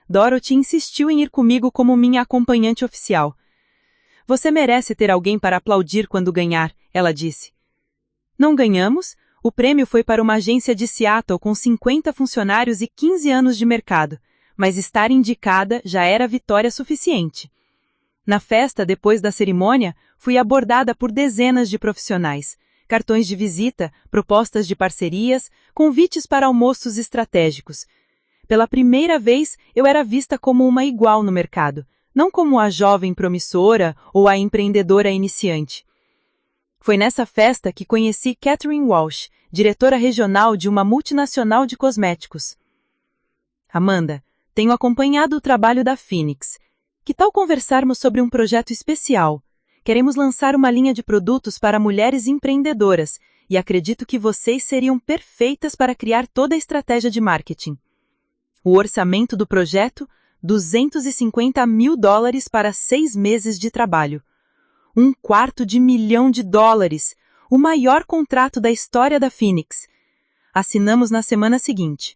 Dorothy insistiu em ir comigo como minha acompanhante oficial. Você merece ter alguém para aplaudir quando ganhar, ela disse. Não ganhamos? O prêmio foi para uma agência de Seattle com 50 funcionários e 15 anos de mercado, mas estar indicada já era vitória suficiente. Na festa, depois da cerimônia, fui abordada por dezenas de profissionais, cartões de visita, propostas de parcerias, convites para almoços estratégicos. Pela primeira vez, eu era vista como uma igual no mercado, não como a jovem promissora ou a empreendedora iniciante. Foi nessa festa que conheci Catherine Walsh, diretora regional de uma multinacional de cosméticos. Amanda, tenho acompanhado o trabalho da Phoenix. Que tal conversarmos sobre um projeto especial? Queremos lançar uma linha de produtos para mulheres empreendedoras e acredito que vocês seriam perfeitas para criar toda a estratégia de marketing. O orçamento do projeto? $250 mil para 6 meses de trabalho. $250 mil, o maior contrato da história da Phoenix. Assinamos na semana seguinte.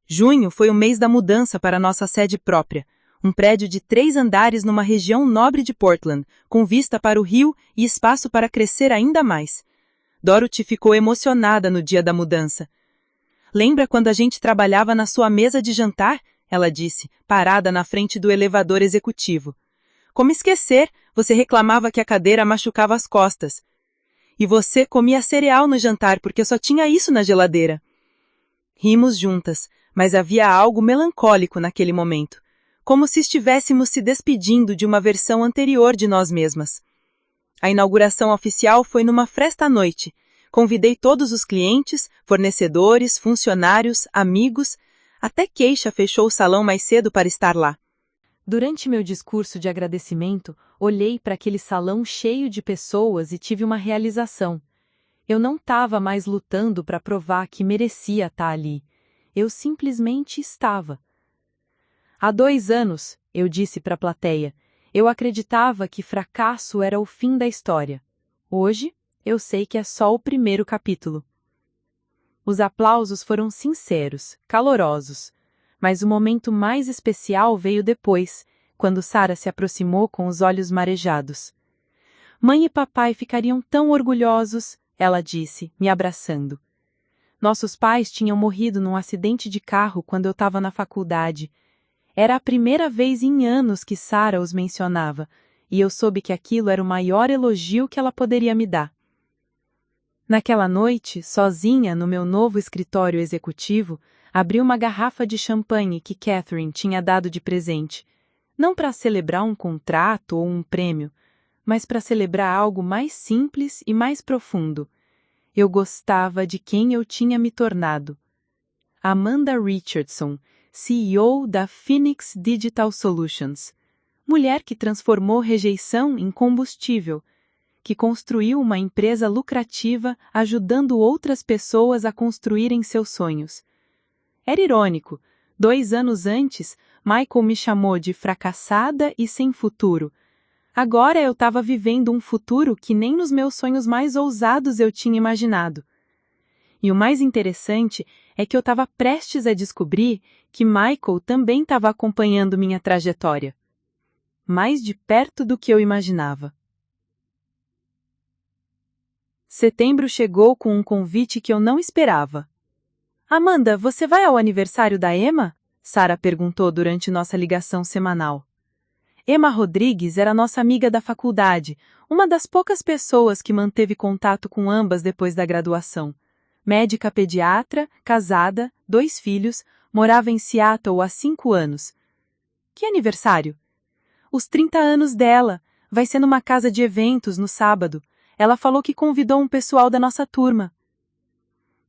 Junho foi o mês da mudança para nossa sede própria, um prédio de 3 andares numa região nobre de Portland, com vista para o rio e espaço para crescer ainda mais. Dorothy ficou emocionada no dia da mudança. Lembra quando a gente trabalhava na sua mesa de jantar? Ela disse, parada na frente do elevador executivo. Como esquecer? Você reclamava que a cadeira machucava as costas. E você comia cereal no jantar porque só tinha isso na geladeira. Rimos juntas, mas havia algo melancólico naquele momento, como se estivéssemos se despedindo de uma versão anterior de nós mesmas. A inauguração oficial foi numa festa à noite. Convidei todos os clientes, fornecedores, funcionários, amigos. Até Keisha fechou o salão mais cedo para estar lá. Durante meu discurso de agradecimento, olhei para aquele salão cheio de pessoas e tive uma realização. Eu não estava mais lutando para provar que merecia estar ali. Eu simplesmente estava. Há 2 anos, eu disse para a plateia, eu acreditava que fracasso era o fim da história. Hoje, eu sei que é só o primeiro capítulo. Os aplausos foram sinceros, calorosos, mas o momento mais especial veio depois, quando Sarah se aproximou com os olhos marejados. Mãe e papai ficariam tão orgulhosos, ela disse, me abraçando. Nossos pais tinham morrido num acidente de carro quando eu estava na faculdade. Era a primeira vez em anos que Sarah os mencionava, e eu soube que aquilo era o maior elogio que ela poderia me dar. Naquela noite, sozinha no meu novo escritório executivo, abri uma garrafa de champanhe que Catherine tinha dado de presente, não para celebrar um contrato ou um prêmio, mas para celebrar algo mais simples e mais profundo. Eu gostava de quem eu tinha me tornado. Amanda Richardson, CEO da Phoenix Digital Solutions, mulher que transformou rejeição em combustível, que construiu uma empresa lucrativa ajudando outras pessoas a construírem seus sonhos. Era irônico. 2 anos antes, Michael me chamou de fracassada e sem futuro. Agora eu estava vivendo um futuro que nem nos meus sonhos mais ousados eu tinha imaginado. E o mais interessante é que eu estava prestes a descobrir que Michael também estava acompanhando minha trajetória. Mais de perto do que eu imaginava. Setembro chegou com um convite que eu não esperava. Amanda, você vai ao aniversário da Emma? Sarah perguntou durante nossa ligação semanal. Emma Rodrigues era nossa amiga da faculdade, uma das poucas pessoas que manteve contato com ambas depois da graduação. Médica pediatra, casada, 2 filhos, morava em Seattle há 5 anos. Que aniversário? Os 30 anos dela. Vai ser numa casa de eventos no sábado. Ela falou que convidou um pessoal da nossa turma.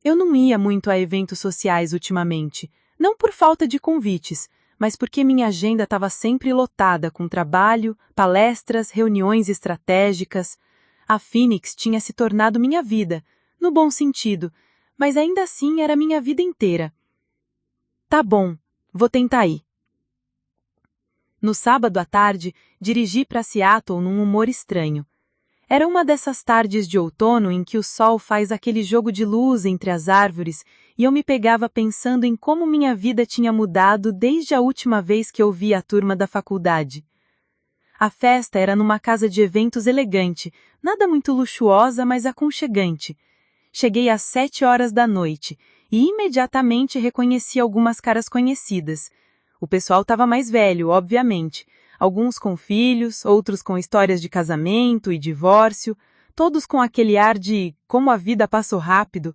Eu não ia muito a eventos sociais ultimamente, não por falta de convites, mas porque minha agenda estava sempre lotada com trabalho, palestras, reuniões estratégicas. A Phoenix tinha se tornado minha vida, no bom sentido, mas ainda assim era minha vida inteira. Tá bom, vou tentar ir. No sábado à tarde, dirigi para Seattle num humor estranho. Era uma dessas tardes de outono em que o sol faz aquele jogo de luz entre as árvores e eu me pegava pensando em como minha vida tinha mudado desde a última vez que eu vi a turma da faculdade. A festa era numa casa de eventos elegante, nada muito luxuosa, mas aconchegante. Cheguei às 7 horas da noite e imediatamente reconheci algumas caras conhecidas. O pessoal estava mais velho, obviamente. Alguns com filhos, outros com histórias de casamento e divórcio, todos com aquele ar de como a vida passou rápido.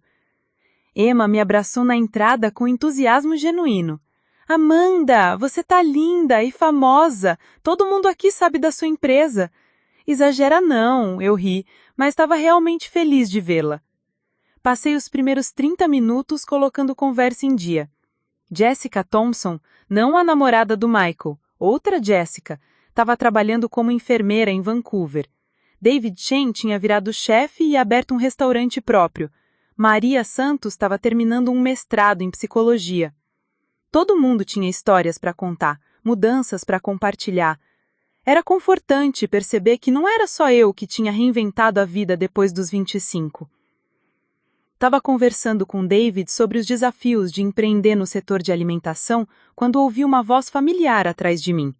Emma me abraçou na entrada com entusiasmo genuíno. Amanda, você tá linda e famosa, todo mundo aqui sabe da sua empresa. Exagera não, eu ri, mas estava realmente feliz de vê-la. Passei os primeiros 30 minutos colocando conversa em dia. Jessica Thompson, não a namorada do Michael, outra Jessica, estava trabalhando como enfermeira em Vancouver. David Chen tinha virado chefe e aberto um restaurante próprio. Maria Santos estava terminando um mestrado em psicologia. Todo mundo tinha histórias para contar, mudanças para compartilhar. Era confortante perceber que não era só eu que tinha reinventado a vida depois dos 25. Estava conversando com David sobre os desafios de empreender no setor de alimentação quando ouvi uma voz familiar atrás de mim.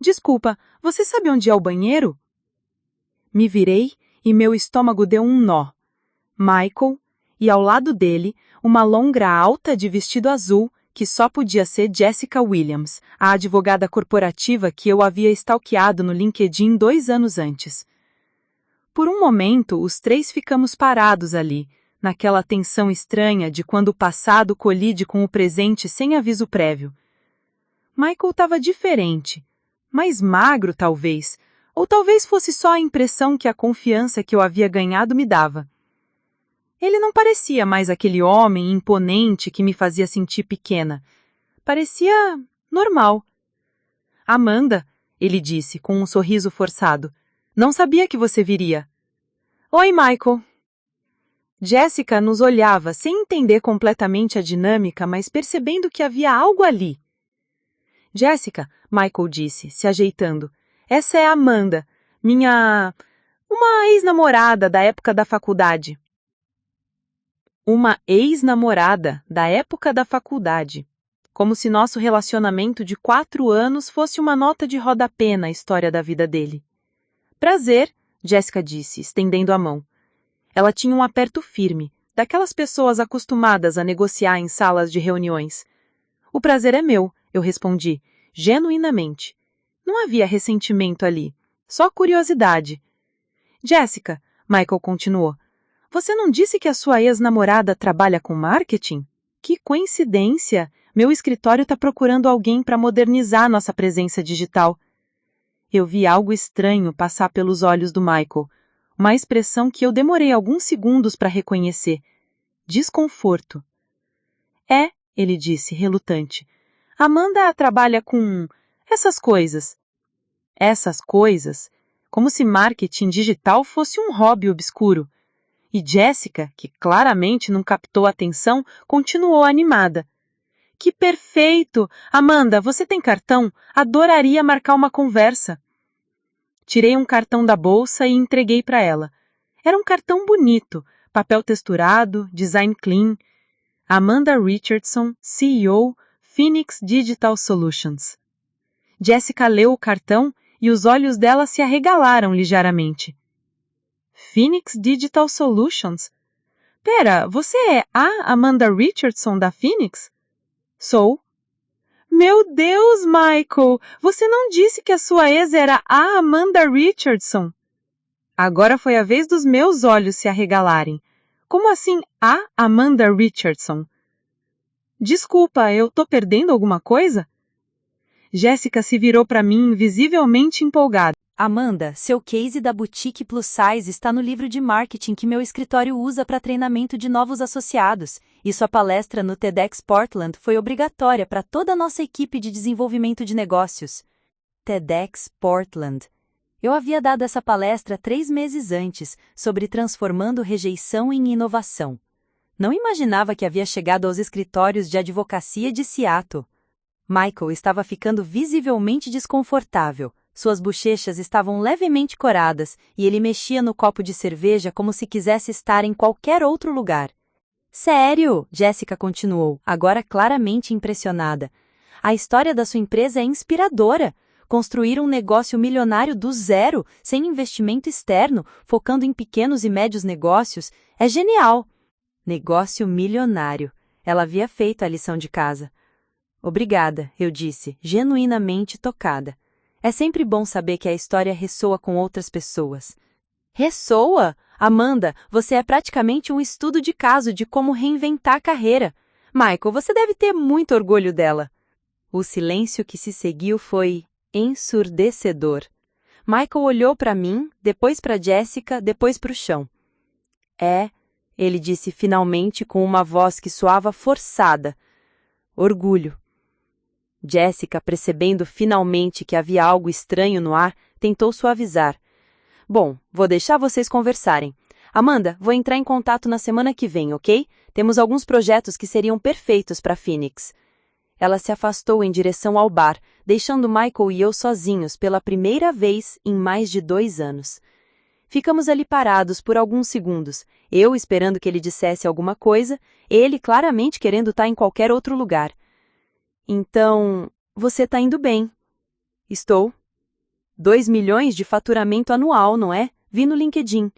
Desculpa, você sabe onde é o banheiro? Me virei e meu estômago deu um nó. Michael, e ao lado dele, uma longra alta de vestido azul, que só podia ser Jessica Williams, a advogada corporativa que eu havia stalkeado no LinkedIn 2 anos antes. Por um momento, os 3 ficamos parados ali, naquela tensão estranha de quando o passado colide com o presente sem aviso prévio. Michael estava diferente, mais magro talvez, ou talvez fosse só a impressão que a confiança que eu havia ganhado me dava. Ele não parecia mais aquele homem imponente que me fazia sentir pequena. Parecia normal. Amanda, ele disse com um sorriso forçado, não sabia que você viria. Oi, Michael. Jessica nos olhava sem entender completamente a dinâmica, mas percebendo que havia algo ali. Jessica, Michael disse, se ajeitando, essa é a Amanda, uma ex-namorada da época da faculdade. Uma ex-namorada da época da faculdade. Como se nosso relacionamento de 4 anos fosse uma nota de rodapé na história da vida dele. Prazer, Jessica disse, estendendo a mão. Ela tinha um aperto firme, daquelas pessoas acostumadas a negociar em salas de reuniões. O prazer é meu, eu respondi, genuinamente. Não havia ressentimento ali, só curiosidade. Jessica, Michael continuou, você não disse que a sua ex-namorada trabalha com marketing? Que coincidência! Meu escritório está procurando alguém para modernizar nossa presença digital. Eu vi algo estranho passar pelos olhos do Michael, uma expressão que eu demorei alguns segundos para reconhecer. Desconforto. É, ele disse, relutante. Amanda trabalha com essas coisas. Essas coisas? Como se marketing digital fosse um hobby obscuro. E Jessica, que claramente não captou a atenção, continuou animada. Que perfeito! Amanda, você tem cartão? Adoraria marcar uma conversa. Tirei um cartão da bolsa e entreguei para ela. Era um cartão bonito, papel texturado, design clean. Amanda Richardson, CEO, Phoenix Digital Solutions. Jessica leu o cartão e os olhos dela se arregalaram ligeiramente. Phoenix Digital Solutions? Pera, você é a Amanda Richardson da Phoenix? Sou. Meu Deus, Michael! Você não disse que a sua ex era a Amanda Richardson? Agora foi a vez dos meus olhos se arregalarem. Como assim a Amanda Richardson? Desculpa, eu tô perdendo alguma coisa? Jessica se virou para mim visivelmente empolgada. Amanda, seu case da boutique plus size está no livro de marketing que meu escritório usa para treinamento de novos associados, e sua palestra no TEDx Portland foi obrigatória para toda a nossa equipe de desenvolvimento de negócios. TEDx Portland. Eu havia dado essa palestra 3 meses antes, sobre transformando rejeição em inovação. Não imaginava que havia chegado aos escritórios de advocacia de Seattle. Michael estava ficando visivelmente desconfortável. Suas bochechas estavam levemente coradas e ele mexia no copo de cerveja como se quisesse estar em qualquer outro lugar. Sério? Jessica continuou, agora claramente impressionada. A história da sua empresa é inspiradora. Construir um negócio milionário do zero, sem investimento externo, focando em pequenos e médios negócios, é genial. Negócio milionário. Ela havia feito a lição de casa. Obrigada, eu disse, genuinamente tocada. É sempre bom saber que a história ressoa com outras pessoas. Ressoa? Amanda, você é praticamente um estudo de caso de como reinventar a carreira. Michael, você deve ter muito orgulho dela. O silêncio que se seguiu foi ensurdecedor. Michael olhou para mim, depois para Jessica, depois para o chão. Ele disse finalmente com uma voz que soava forçada. Orgulho. Jessica, percebendo finalmente que havia algo estranho no ar, tentou suavizar. Bom, vou deixar vocês conversarem. Amanda, vou entrar em contato na semana que vem, ok? Temos alguns projetos que seriam perfeitos para Phoenix. Ela se afastou em direção ao bar, deixando Michael e eu sozinhos pela primeira vez em mais de 2 anos. Ficamos ali parados por alguns segundos, eu esperando que ele dissesse alguma coisa, ele claramente querendo estar em qualquer outro lugar. Então, você está indo bem. Estou. 2 milhões de faturamento anual, não é? Vi no LinkedIn.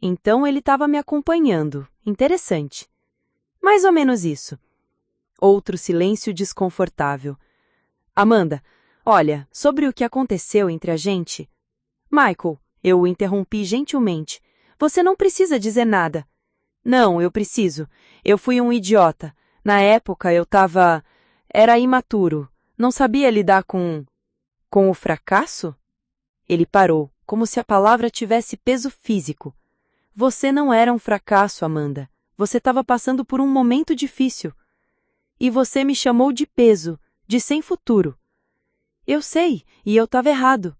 Então ele estava me acompanhando. Interessante. Mais ou menos isso. Outro silêncio desconfortável. Amanda, olha, sobre o que aconteceu entre a gente... Michael, eu o interrompi gentilmente. Você não precisa dizer nada. Não, eu preciso. Eu fui um idiota. Na época eu estava... Era imaturo. Não sabia lidar com o fracasso? Ele parou, como se a palavra tivesse peso físico. Você não era um fracasso, Amanda. Você estava passando por um momento difícil. E você me chamou de peso, de sem futuro. Eu sei, e eu estava errado.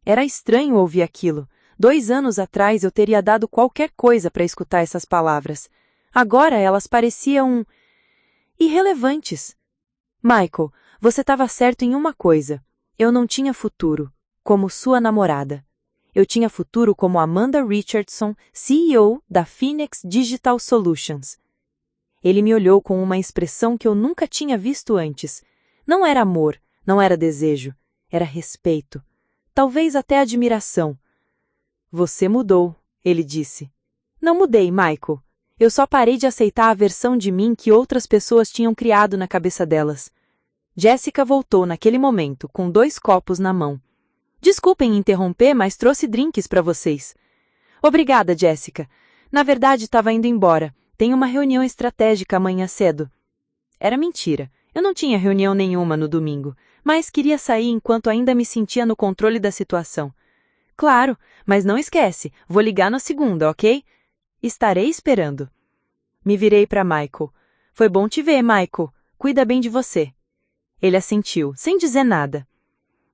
Era estranho ouvir aquilo. 2 anos atrás eu teria dado qualquer coisa para escutar essas palavras. Agora elas pareciam... irrelevantes. Michael, você estava certo em uma coisa. Eu não tinha futuro, como sua namorada. Eu tinha futuro como Amanda Richardson, CEO da Phoenix Digital Solutions. Ele me olhou com uma expressão que eu nunca tinha visto antes. Não era amor, não era desejo, era respeito. Talvez até admiração. Você mudou, ele disse. Não mudei, Michael. Eu só parei de aceitar a versão de mim que outras pessoas tinham criado na cabeça delas. Jessica voltou naquele momento, com 2 copos na mão. Desculpem interromper, mas trouxe drinks para vocês. Obrigada, Jessica. Na verdade, estava indo embora. Tenho uma reunião estratégica amanhã cedo. Era mentira. Eu não tinha reunião nenhuma no domingo, mas queria sair enquanto ainda me sentia no controle da situação. Claro, mas não esquece, vou ligar na segunda, ok? Estarei esperando. Me virei para Michael. Foi bom te ver, Michael. Cuida bem de você. Ele assentiu, sem dizer nada.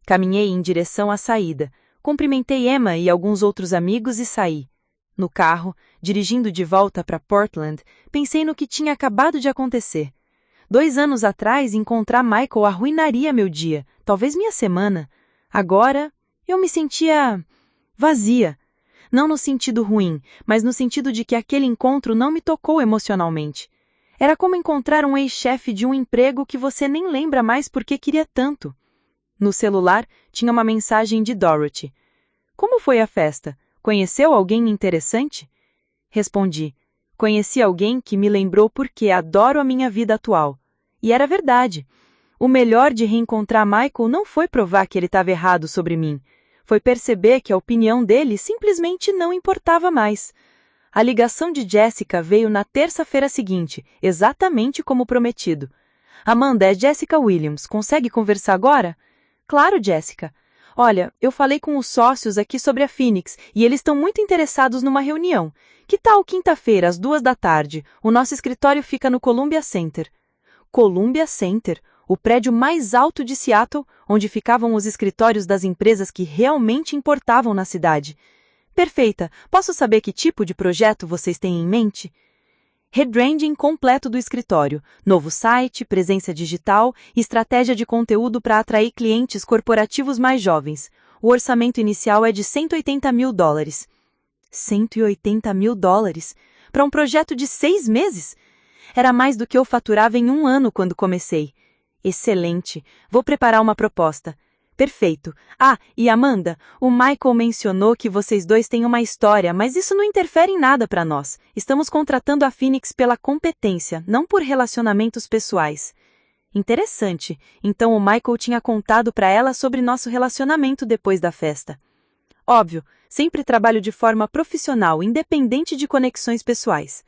Caminhei em direção à saída. Cumprimentei Emma e alguns outros amigos e saí. No carro, dirigindo de volta para Portland, pensei no que tinha acabado de acontecer. 2 anos atrás, encontrar Michael arruinaria meu dia, talvez minha semana. Agora, eu me sentia vazia. Não no sentido ruim, mas no sentido de que aquele encontro não me tocou emocionalmente. Era como encontrar um ex-chefe de um emprego que você nem lembra mais porque queria tanto. No celular, tinha uma mensagem de Dorothy. Como foi a festa? Conheceu alguém interessante? Respondi. Conheci alguém que me lembrou porque adoro a minha vida atual. E era verdade. O melhor de reencontrar Michael não foi provar que ele estava errado sobre mim. Foi perceber que a opinião dele simplesmente não importava mais. A ligação de Jessica veio na terça-feira seguinte, exatamente como prometido. Amanda, é Jessica Williams. Consegue conversar agora? Claro, Jessica. Olha, eu falei com os sócios aqui sobre a Phoenix e eles estão muito interessados numa reunião. Que tal quinta-feira, às 14h? O nosso escritório fica no Columbia Center. Columbia Center, o prédio mais alto de Seattle, onde ficavam os escritórios das empresas que realmente importavam na cidade. Perfeita. Posso saber que tipo de projeto vocês têm em mente? Rebranding completo do escritório, novo site, presença digital e estratégia de conteúdo para atrair clientes corporativos mais jovens. O orçamento inicial é de $180 mil. $180 mil? Para um projeto de 6 meses? Era mais do que eu faturava em 1 ano quando comecei. Excelente. Vou preparar uma proposta. Perfeito. Ah, e Amanda, o Michael mencionou que vocês dois têm uma história, mas isso não interfere em nada para nós. Estamos contratando a Phoenix pela competência, não por relacionamentos pessoais. Interessante. Então o Michael tinha contado para ela sobre nosso relacionamento depois da festa. Óbvio, sempre trabalho de forma profissional, independente de conexões pessoais.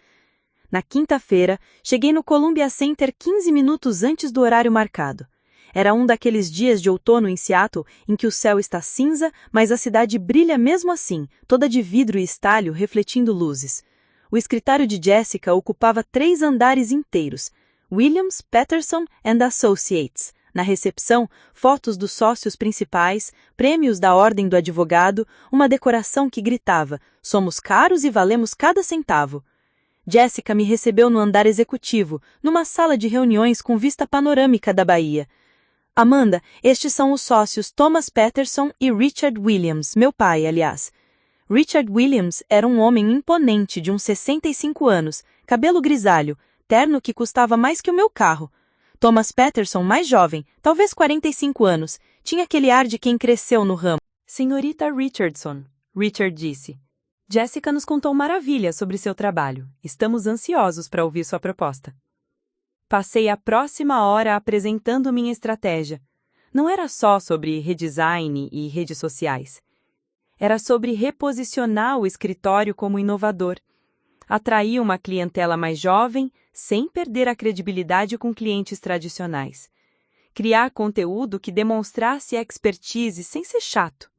Na quinta-feira, cheguei no Columbia Center 15 minutos antes do horário marcado. Era um daqueles dias de outono em Seattle em que o céu está cinza, mas a cidade brilha mesmo assim, toda de vidro e estalho refletindo luzes. O escritório de Jessica ocupava 3 andares inteiros. Williams, Patterson and Associates. Na recepção, fotos dos sócios principais, prêmios da Ordem do Advogado, uma decoração que gritava: "Somos caros e valemos cada centavo". Jessica me recebeu no andar executivo, numa sala de reuniões com vista panorâmica da Bahia. Amanda, estes são os sócios Thomas Patterson e Richard Williams, meu pai, aliás. Richard Williams era um homem imponente de uns 65 anos, cabelo grisalho, terno que custava mais que o meu carro. Thomas Patterson, mais jovem, talvez 45 anos, tinha aquele ar de quem cresceu no ramo. Senhorita Richardson, Richard disse. Jessica nos contou maravilhas sobre seu trabalho. Estamos ansiosos para ouvir sua proposta. Passei a próxima hora apresentando minha estratégia. Não era só sobre redesign e redes sociais. Era sobre reposicionar o escritório como inovador. Atrair uma clientela mais jovem, sem perder a credibilidade com clientes tradicionais. Criar conteúdo que demonstrasse expertise sem ser chato.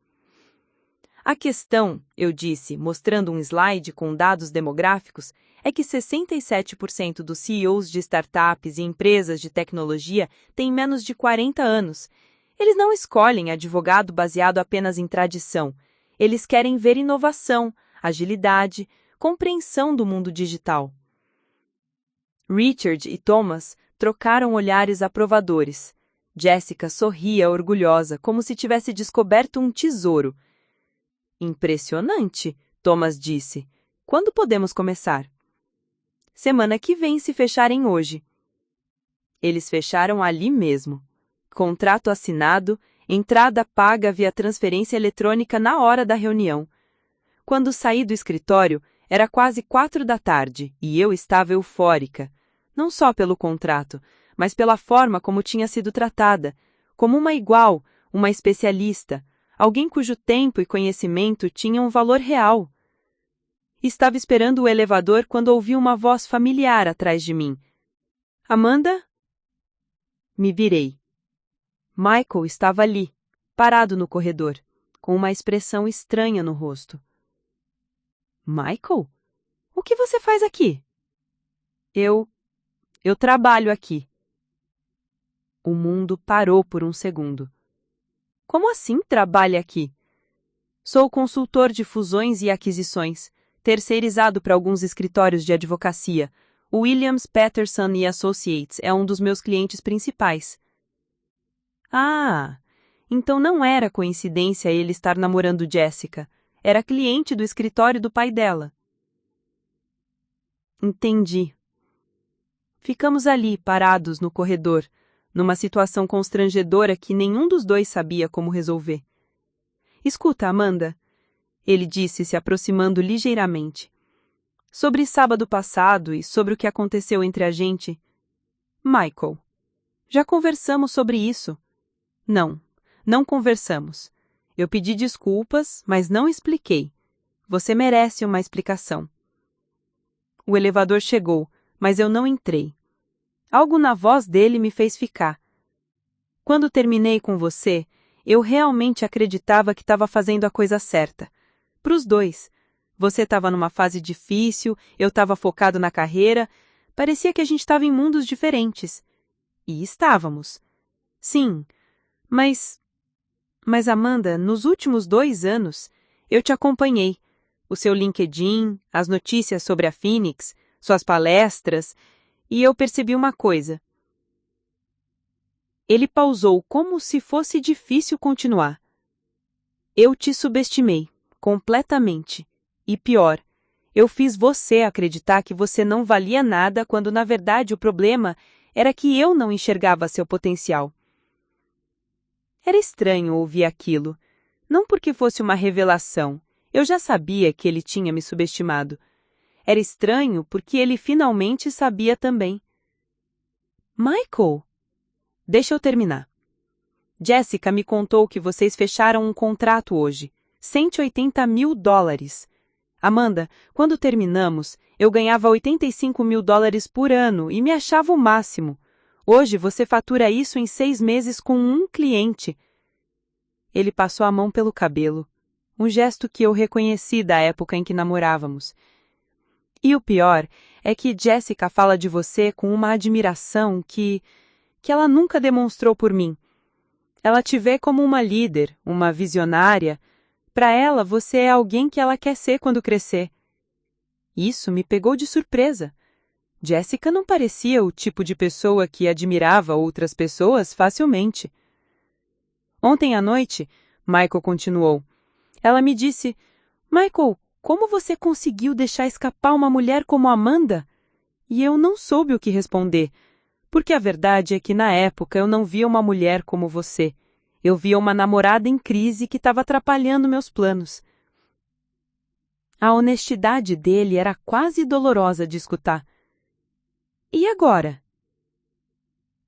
A questão, eu disse, mostrando um slide com dados demográficos, é que 67% dos CEOs de startups e empresas de tecnologia têm menos de 40 anos. Eles não escolhem advogado baseado apenas em tradição. Eles querem ver inovação, agilidade, compreensão do mundo digital. Richard e Thomas trocaram olhares aprovadores. Jessica sorria orgulhosa, como se tivesse descoberto um tesouro. Impressionante, Thomas disse. Quando podemos começar? Semana que vem, se fecharem hoje. Eles fecharam ali mesmo. Contrato assinado, entrada paga via transferência eletrônica na hora da reunião. Quando saí do escritório, era quase 4 da tarde e eu estava eufórica. Não só pelo contrato, mas pela forma como tinha sido tratada, como uma igual, uma especialista, alguém cujo tempo e conhecimento tinham um valor real. Estava esperando o elevador quando ouvi uma voz familiar atrás de mim. Amanda? Me virei. Michael estava ali, parado no corredor, com uma expressão estranha no rosto. Michael? O que você faz aqui? Eu trabalho aqui. O mundo parou por um segundo. Como assim trabalha aqui? Sou consultor de fusões e aquisições, terceirizado para alguns escritórios de advocacia. O Williams, Patterson & Associates é um dos meus clientes principais. Ah, então não era coincidência ele estar namorando Jessica. Era cliente do escritório do pai dela. Entendi. Ficamos ali, parados no corredor, numa situação constrangedora que nenhum dos dois sabia como resolver. Escuta, Amanda, ele disse, se aproximando ligeiramente. Sobre sábado passado e sobre o que aconteceu entre a gente. Michael, já conversamos sobre isso. Não conversamos. Eu pedi desculpas, mas não expliquei. Você merece uma explicação. O elevador chegou, mas eu não entrei. Algo na voz dele me fez ficar. Quando terminei com você, eu realmente acreditava que estava fazendo a coisa certa. Para os dois. Você estava numa fase difícil, eu estava focado na carreira. Parecia que a gente estava em mundos diferentes. E estávamos. Sim, mas Amanda, nos últimos 2 anos, eu te acompanhei. O seu LinkedIn, as notícias sobre a Phoenix, suas palestras, e eu percebi uma coisa. Ele pausou como se fosse difícil continuar. Eu te subestimei, completamente. E pior, eu fiz você acreditar que você não valia nada quando na verdade o problema era que eu não enxergava seu potencial. Era estranho ouvir aquilo, não porque fosse uma revelação. Eu já sabia que ele tinha me subestimado. Era estranho porque ele finalmente sabia também. Michael, deixa eu terminar. Jessica me contou que vocês fecharam um contrato hoje. $180 mil. Amanda, quando terminamos, eu ganhava $85 mil por ano e me achava o máximo. Hoje você fatura isso em 6 meses com um cliente. Ele passou a mão pelo cabelo, um gesto que eu reconheci da época em que namorávamos. E o pior é que Jessica fala de você com uma admiração que ela nunca demonstrou por mim. Ela te vê como uma líder, uma visionária. Para ela, você é alguém que ela quer ser quando crescer. Isso me pegou de surpresa. Jessica não parecia o tipo de pessoa que admirava outras pessoas facilmente. Ontem à noite, Michael continuou, ela me disse, Michael, como você conseguiu deixar escapar uma mulher como Amanda? E eu não soube o que responder, porque a verdade é que na época eu não via uma mulher como você. Eu via uma namorada em crise que estava atrapalhando meus planos. A honestidade dele era quase dolorosa de escutar. E agora?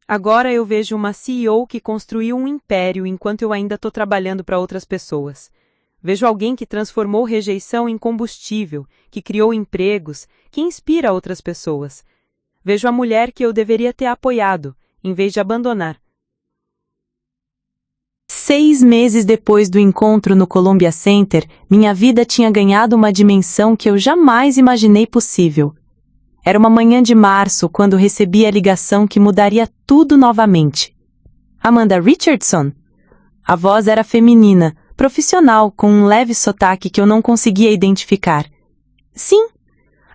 Agora eu vejo uma CEO que construiu um império enquanto eu ainda estou trabalhando para outras pessoas. Vejo alguém que transformou rejeição em combustível, que criou empregos, que inspira outras pessoas. Vejo a mulher que eu deveria ter apoiado, em vez de abandonar. 6 meses depois do encontro no Columbia Center, minha vida tinha ganhado uma dimensão que eu jamais imaginei possível. Era uma manhã de março quando recebi a ligação que mudaria tudo novamente. Amanda Richardson? A voz era feminina, profissional, com um leve sotaque que eu não conseguia identificar. Sim,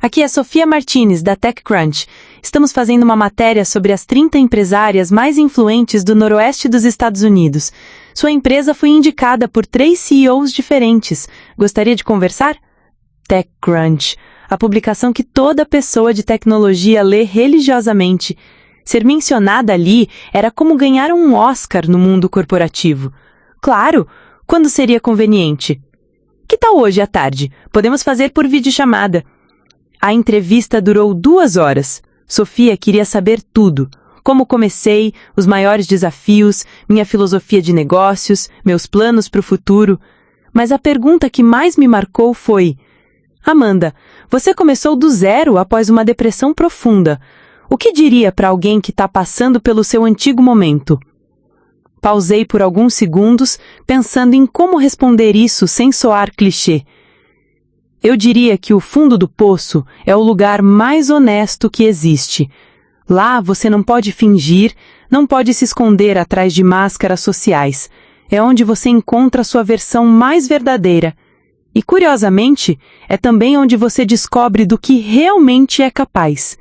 aqui é Sofia Martinez, da TechCrunch. Estamos fazendo uma matéria sobre as 30 empresárias mais influentes do noroeste dos Estados Unidos. Sua empresa foi indicada por 3 CEOs diferentes. Gostaria de conversar? TechCrunch, a publicação que toda pessoa de tecnologia lê religiosamente. Ser mencionada ali era como ganhar um Oscar no mundo corporativo. Claro, quando seria conveniente? Que tal hoje à tarde? Podemos fazer por videochamada. A entrevista durou 2 horas. Sofia queria saber tudo. como comecei, os maiores desafios, minha filosofia de negócios, meus planos para o futuro. Mas a pergunta que mais me marcou foi: Amanda, você começou do zero após uma depressão profunda. O que diria para alguém que está passando pelo seu antigo momento? Pausei por alguns segundos, pensando em como responder isso sem soar clichê. Eu diria que o fundo do poço é o lugar mais honesto que existe. Lá você não pode fingir, não pode se esconder atrás de máscaras sociais. É onde você encontra a sua versão mais verdadeira. E, curiosamente, é também onde você descobre do que realmente é capaz.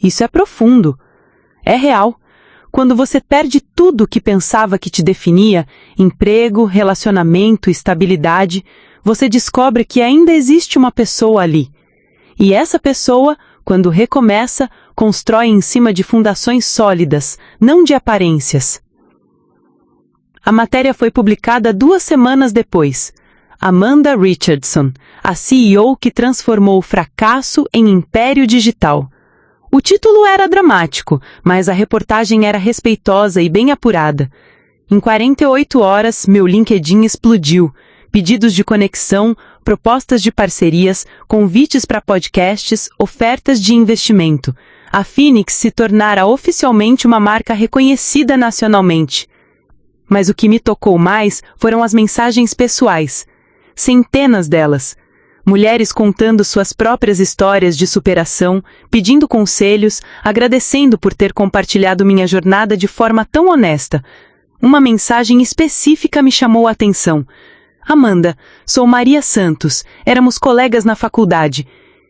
Isso é profundo. É real. Quando você perde tudo o que pensava que te definia, emprego, relacionamento, estabilidade, você descobre que ainda existe uma pessoa ali. E essa pessoa, quando recomeça, constrói em cima de fundações sólidas, não de aparências. A matéria foi publicada 2 semanas depois. Amanda Richardson, a CEO que transformou o fracasso em império digital. O título era dramático, mas a reportagem era respeitosa e bem apurada. Em 48 horas, meu LinkedIn explodiu. Pedidos de conexão, propostas de parcerias, convites para podcasts, ofertas de investimento. A Phoenix se tornara oficialmente uma marca reconhecida nacionalmente. Mas o que me tocou mais foram as mensagens pessoais. Centenas delas. Mulheres contando suas próprias histórias de superação, pedindo conselhos, agradecendo por ter compartilhado minha jornada de forma tão honesta. Uma mensagem específica me chamou a atenção. Amanda, sou Maria Santos, éramos colegas na faculdade.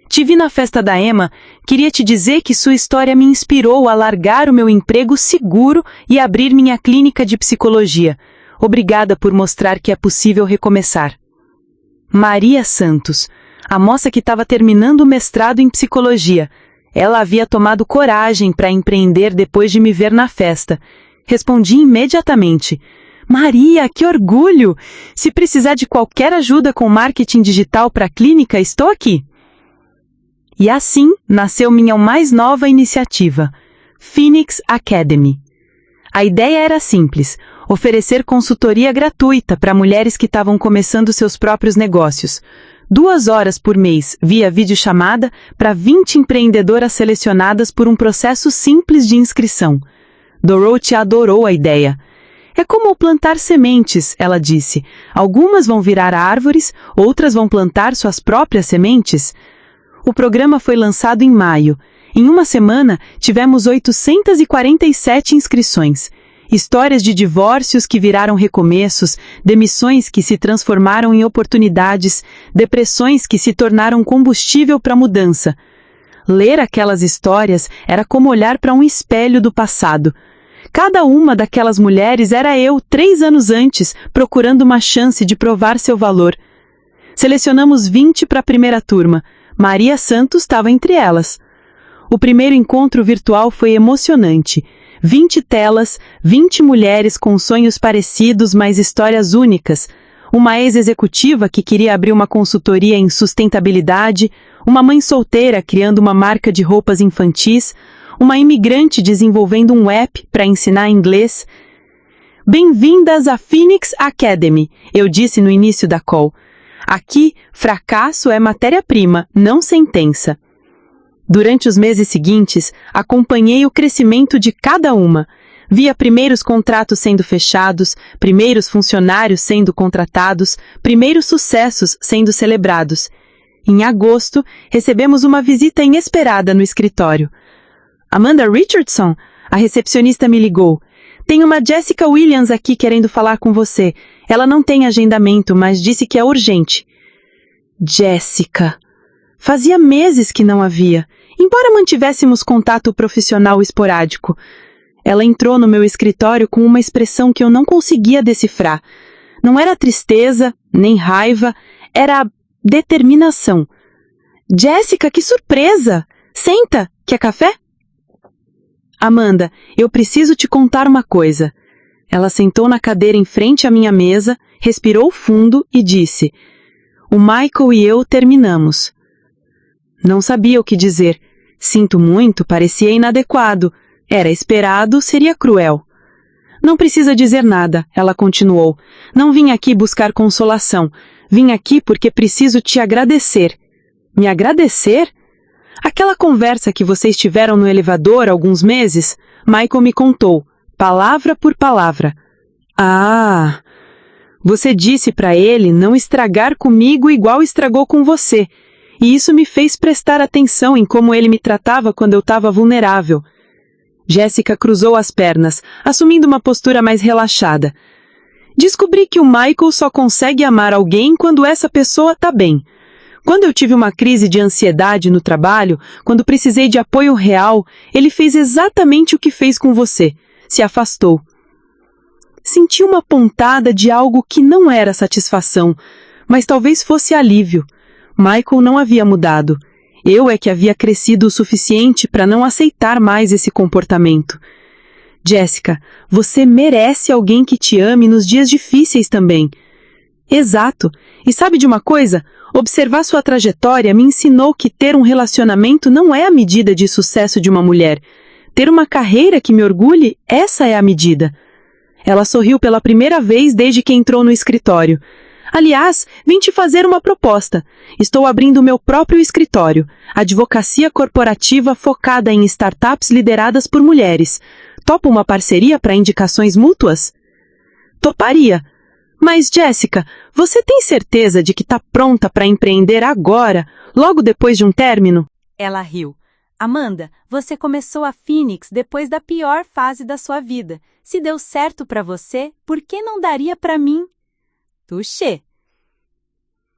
Te vi na festa da Emma, queria te dizer que sua história me inspirou a largar o meu emprego seguro e abrir minha clínica de psicologia. Obrigada por mostrar que é possível recomeçar. Maria Santos, a moça que estava terminando o mestrado em psicologia. Ela havia tomado coragem para empreender depois de me ver na festa. Respondi imediatamente: Maria, que orgulho! Se precisar de qualquer ajuda com marketing digital para a clínica, estou aqui. E assim nasceu minha mais nova iniciativa, Phoenix Academy. A ideia era simples: oferecer consultoria gratuita para mulheres que estavam começando seus próprios negócios. 2 horas por mês, via videochamada, para 20 empreendedoras selecionadas por um processo simples de inscrição. Dorothy adorou a ideia. É como plantar sementes, ela disse. Algumas vão virar árvores, outras vão plantar suas próprias sementes. O programa foi lançado em maio. Em uma semana, tivemos 847 inscrições. Histórias de divórcios que viraram recomeços, demissões que se transformaram em oportunidades, depressões que se tornaram combustível para a mudança. Ler aquelas histórias era como olhar para um espelho do passado. Cada uma daquelas mulheres era eu, 3 anos antes, procurando uma chance de provar seu valor. Selecionamos 20 para a primeira turma. Maria Santos estava entre elas. O primeiro encontro virtual foi emocionante. 20 telas, 20 mulheres com sonhos parecidos, mas histórias únicas. Uma ex-executiva que queria abrir uma consultoria em sustentabilidade, uma mãe solteira criando uma marca de roupas infantis, uma imigrante desenvolvendo um app para ensinar inglês. Bem-vindas à Phoenix Academy, eu disse no início da call. Aqui, fracasso é matéria-prima, não sentença. Durante os meses seguintes, acompanhei o crescimento de cada uma. Via primeiros contratos sendo fechados, primeiros funcionários sendo contratados, primeiros sucessos sendo celebrados. Em agosto, recebemos uma visita inesperada no escritório. Amanda Richardson, a recepcionista me ligou. Tem uma Jessica Williams aqui querendo falar com você. Ela não tem agendamento, mas disse que é urgente. Jessica. Fazia meses que não havia, embora mantivéssemos contato profissional esporádico. Ela entrou no meu escritório com uma expressão que eu não conseguia decifrar. Não era tristeza, nem raiva, era determinação. Jessica, que surpresa! Senta, quer café? Amanda, eu preciso te contar uma coisa. Ela sentou na cadeira em frente à minha mesa, respirou fundo e disse: O Michael e eu terminamos. Não sabia o que dizer. Sinto muito, parecia inadequado. Era esperado, seria cruel. Não precisa dizer nada, ela continuou. Não vim aqui buscar consolação. Vim aqui porque preciso te agradecer. Me agradecer? Aquela conversa que vocês tiveram no elevador há alguns meses, Michael me contou, palavra por palavra. Ah! Você disse para ele não estragar comigo igual estragou com você. E isso me fez prestar atenção em como ele me tratava quando eu estava vulnerável. Jéssica cruzou as pernas, assumindo uma postura mais relaxada. Descobri que o Michael só consegue amar alguém quando essa pessoa está bem. Quando eu tive uma crise de ansiedade no trabalho, quando precisei de apoio real, ele fez exatamente o que fez com você. Se afastou. Senti uma pontada de algo que não era satisfação, mas talvez fosse alívio. Michael não havia mudado. Eu é que havia crescido o suficiente para não aceitar mais esse comportamento. Jéssica, você merece alguém que te ame nos dias difíceis também. Exato. E sabe de uma coisa? Observar sua trajetória me ensinou que ter um relacionamento não é a medida de sucesso de uma mulher. Ter uma carreira que me orgulhe, essa é a medida. Ela sorriu pela primeira vez desde que entrou no escritório. Aliás, vim te fazer uma proposta. Estou abrindo meu próprio escritório, advocacia corporativa focada em startups lideradas por mulheres. Topa uma parceria para indicações mútuas? Toparia. Mas, Jéssica, você tem certeza de que está pronta para empreender agora, logo depois de um término? Ela riu. Amanda, você começou a Phoenix depois da pior fase da sua vida. Se deu certo para você, por que não daria para mim? Touché!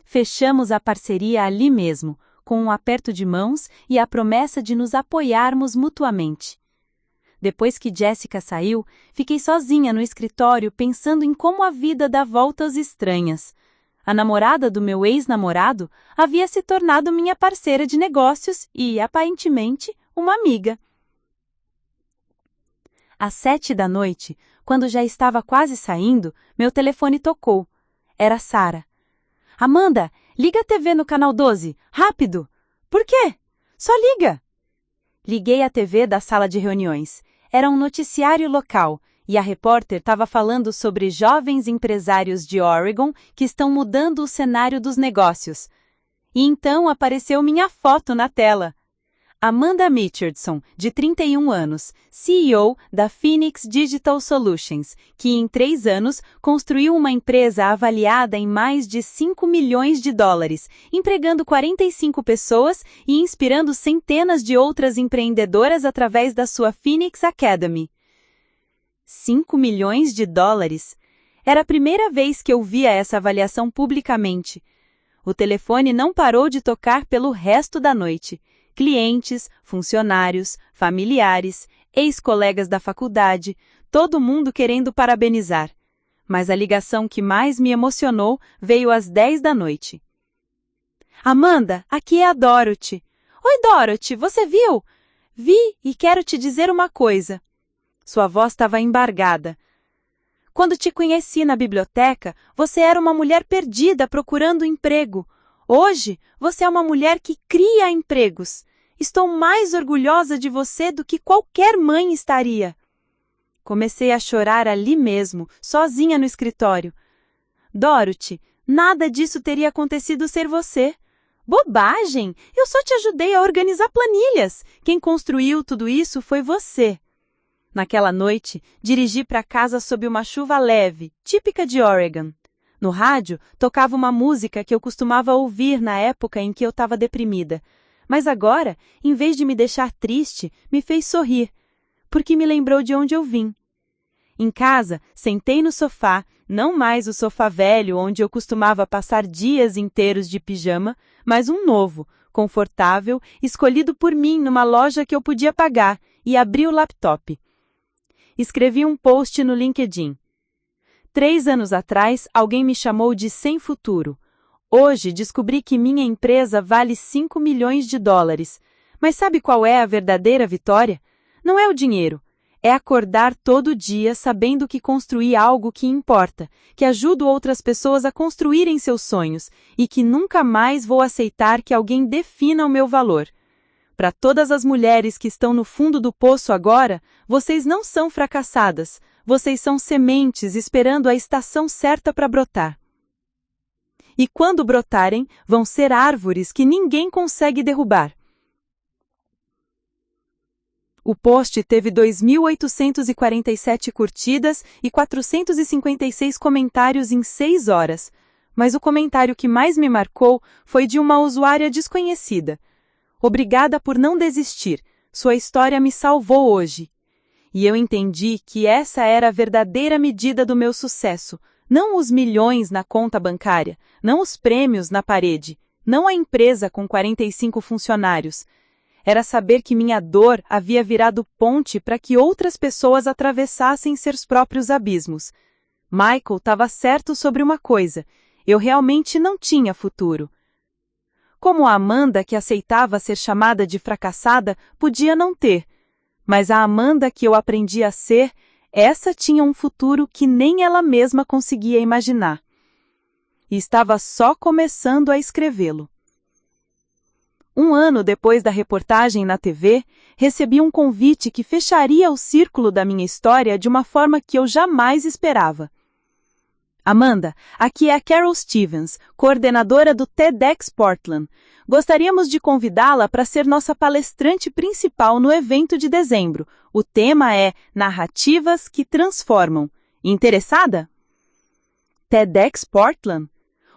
Fechamos a parceria ali mesmo, com um aperto de mãos e a promessa de nos apoiarmos mutuamente. Depois que Jéssica saiu, fiquei sozinha no escritório pensando em como a vida dá voltas estranhas. A namorada do meu ex-namorado havia se tornado minha parceira de negócios e, aparentemente, uma amiga. Às 7 da noite, quando já estava quase saindo, meu telefone tocou. Era Sara. Amanda, liga a TV no canal 12, rápido! Por quê? Só liga! Liguei a TV da sala de reuniões. Era um noticiário local, e a repórter estava falando sobre jovens empresários de Oregon que estão mudando o cenário dos negócios. E então apareceu minha foto na tela. Amanda Richardson, de 31 anos, CEO da Phoenix Digital Solutions, que em 3 anos construiu uma empresa avaliada em mais de 5 milhões de dólares, empregando 45 pessoas e inspirando centenas de outras empreendedoras através da sua Phoenix Academy. 5 milhões de dólares? Era a primeira vez que eu via essa avaliação publicamente. O telefone não parou de tocar pelo resto da noite. Clientes, funcionários, familiares, ex-colegas da faculdade, todo mundo querendo parabenizar. Mas a ligação que mais me emocionou veio às 10 da noite. Amanda, aqui é a Dorothy. Oi, Dorothy, você viu? Vi e quero te dizer uma coisa. Sua voz estava embargada. Quando te conheci na biblioteca, você era uma mulher perdida procurando emprego. Hoje, você é uma mulher que cria empregos. Estou mais orgulhosa de você do que qualquer mãe estaria. Comecei a chorar ali mesmo, sozinha no escritório. Dorothy, nada disso teria acontecido ser você. Bobagem! Eu só te ajudei a organizar planilhas. Quem construiu tudo isso foi você. Naquela noite, dirigi para casa sob uma chuva leve, típica de Oregon. No rádio, tocava uma música que eu costumava ouvir na época em que eu estava deprimida. Mas agora, em vez de me deixar triste, me fez sorrir, porque me lembrou de onde eu vim. Em casa, sentei no sofá, não mais o sofá velho onde eu costumava passar dias inteiros de pijama, mas um novo, confortável, escolhido por mim numa loja que eu podia pagar, e abri o laptop. Escrevi um post no LinkedIn. 3 anos atrás, alguém me chamou de sem futuro. Hoje, descobri que minha empresa vale 5 milhões de dólares. Mas sabe qual é a verdadeira vitória? Não é o dinheiro. É acordar todo dia sabendo que construí algo que importa, que ajudo outras pessoas a construírem seus sonhos e que nunca mais vou aceitar que alguém defina o meu valor. Para todas as mulheres que estão no fundo do poço agora, vocês não são fracassadas, vocês são sementes esperando a estação certa para brotar. E quando brotarem, vão ser árvores que ninguém consegue derrubar. O post teve 2.847 curtidas e 456 comentários em 6 horas, mas o comentário que mais me marcou foi de uma usuária desconhecida. Obrigada por não desistir, sua história me salvou hoje. E eu entendi que essa era a verdadeira medida do meu sucesso, não os milhões na conta bancária, não os prêmios na parede, não a empresa com 45 funcionários. Era saber que minha dor havia virado ponte para que outras pessoas atravessassem seus próprios abismos. Michael estava certo sobre uma coisa: eu realmente não tinha futuro. Como a Amanda que aceitava ser chamada de fracassada podia não ter, mas a Amanda que eu aprendi a ser, essa tinha um futuro que nem ela mesma conseguia imaginar. E estava só começando a escrevê-lo. 1 ano depois da reportagem na TV, recebi um convite que fecharia o círculo da minha história de uma forma que eu jamais esperava. Amanda, aqui é a Carol Stevens, coordenadora do TEDx Portland. Gostaríamos de convidá-la para ser nossa palestrante principal no evento de dezembro. O tema é Narrativas que Transformam. Interessada? TEDx Portland?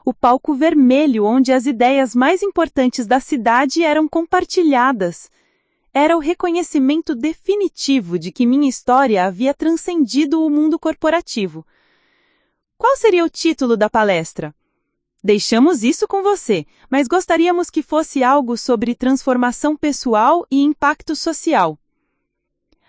O palco vermelho onde as ideias mais importantes da cidade eram compartilhadas. Era o reconhecimento definitivo de que minha história havia transcendido o mundo corporativo. Qual seria o título da palestra? Deixamos isso com você, mas gostaríamos que fosse algo sobre transformação pessoal e impacto social.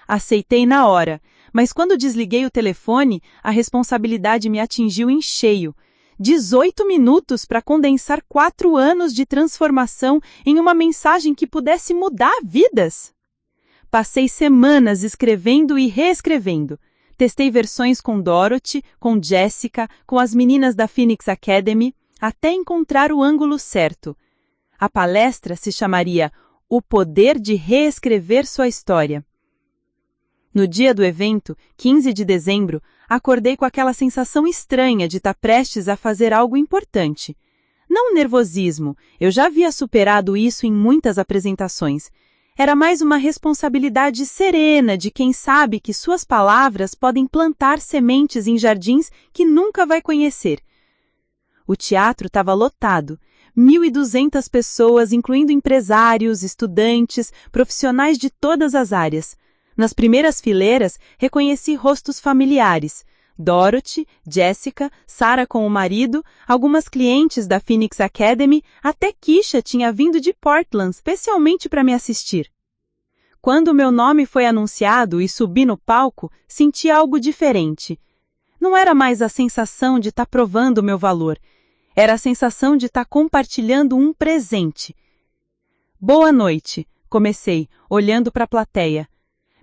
Aceitei na hora, mas quando desliguei o telefone, a responsabilidade me atingiu em cheio. 18 minutos para condensar 4 anos de transformação em uma mensagem que pudesse mudar vidas. Passei semanas escrevendo e reescrevendo. Testei versões com Dorothy, com Jessica, com as meninas da Phoenix Academy, até encontrar o ângulo certo. A palestra se chamaria O Poder de Reescrever Sua História. No dia do evento, 15 de dezembro, acordei com aquela sensação estranha de estar prestes a fazer algo importante. Não nervosismo, eu já havia superado isso em muitas apresentações. Era mais uma responsabilidade serena de quem sabe que suas palavras podem plantar sementes em jardins que nunca vai conhecer. O teatro estava lotado. 1.200 pessoas, incluindo empresários, estudantes, profissionais de todas as áreas. Nas primeiras fileiras, reconheci rostos familiares. Dorothy, Jessica, Sarah com o marido, algumas clientes da Phoenix Academy, até Keisha tinha vindo de Portland especialmente para me assistir. Quando meu nome foi anunciado e subi no palco, senti algo diferente. Não era mais a sensação de estar provando o meu valor. Era a sensação de estar compartilhando um presente. Boa noite, comecei, olhando para a plateia.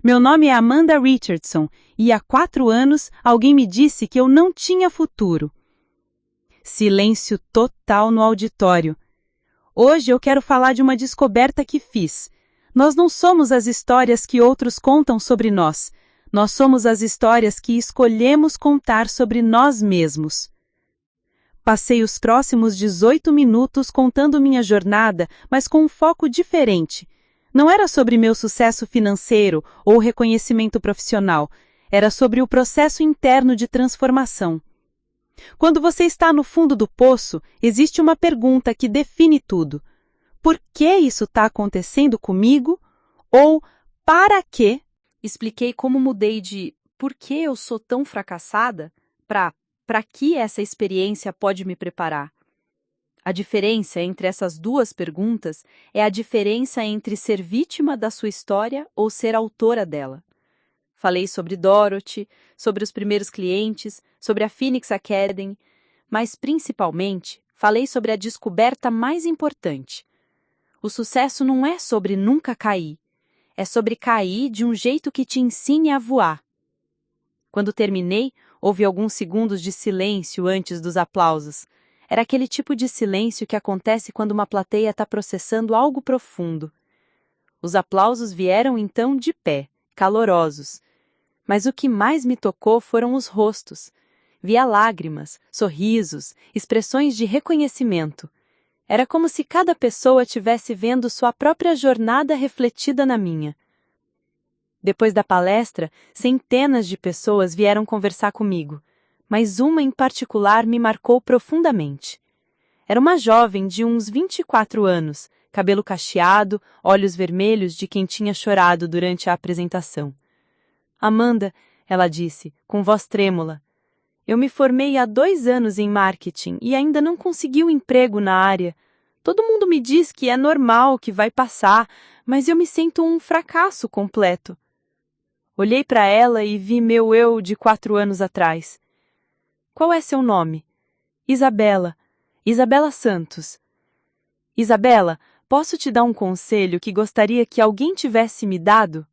Meu nome é Amanda Richardson e há 4 anos alguém me disse que eu não tinha futuro. Silêncio total no auditório. Hoje eu quero falar de uma descoberta que fiz. Nós não somos as histórias que outros contam sobre nós. Nós somos as histórias que escolhemos contar sobre nós mesmos. Passei os próximos 18 minutos contando minha jornada, mas com um foco diferente. Não era sobre meu sucesso financeiro ou reconhecimento profissional. Era sobre o processo interno de transformação. Quando você está no fundo do poço, existe uma pergunta que define tudo. Por que isso está acontecendo comigo? Ou para quê? Expliquei como mudei de por que eu sou tão fracassada para que essa experiência pode me preparar. A diferença entre essas duas perguntas é a diferença entre ser vítima da sua história ou ser autora dela. Falei sobre Dorothy, sobre os primeiros clientes, sobre a Phoenix Academy, mas principalmente falei sobre a descoberta mais importante. O sucesso não é sobre nunca cair, é sobre cair de um jeito que te ensine a voar. Quando terminei, houve alguns segundos de silêncio antes dos aplausos. Era aquele tipo de silêncio que acontece quando uma plateia está processando algo profundo. Os aplausos vieram então de pé, calorosos. Mas o que mais me tocou foram os rostos. Via lágrimas, sorrisos, expressões de reconhecimento. Era como se cada pessoa tivesse vendo sua própria jornada refletida na minha. Depois da palestra, centenas de pessoas vieram conversar comigo, mas uma em particular me marcou profundamente. Era uma jovem de uns 24 anos, cabelo cacheado, olhos vermelhos de quem tinha chorado durante a apresentação. Amanda, ela disse, com voz trêmula, eu me formei há 2 anos em marketing e ainda não consegui um emprego na área. Todo mundo me diz que é normal, que vai passar, mas eu me sinto um fracasso completo. Olhei para ela e vi meu eu de 4 anos atrás. Qual é seu nome? Isabela. Isabela Santos. Isabela, posso te dar um conselho que gostaria que alguém tivesse me dado?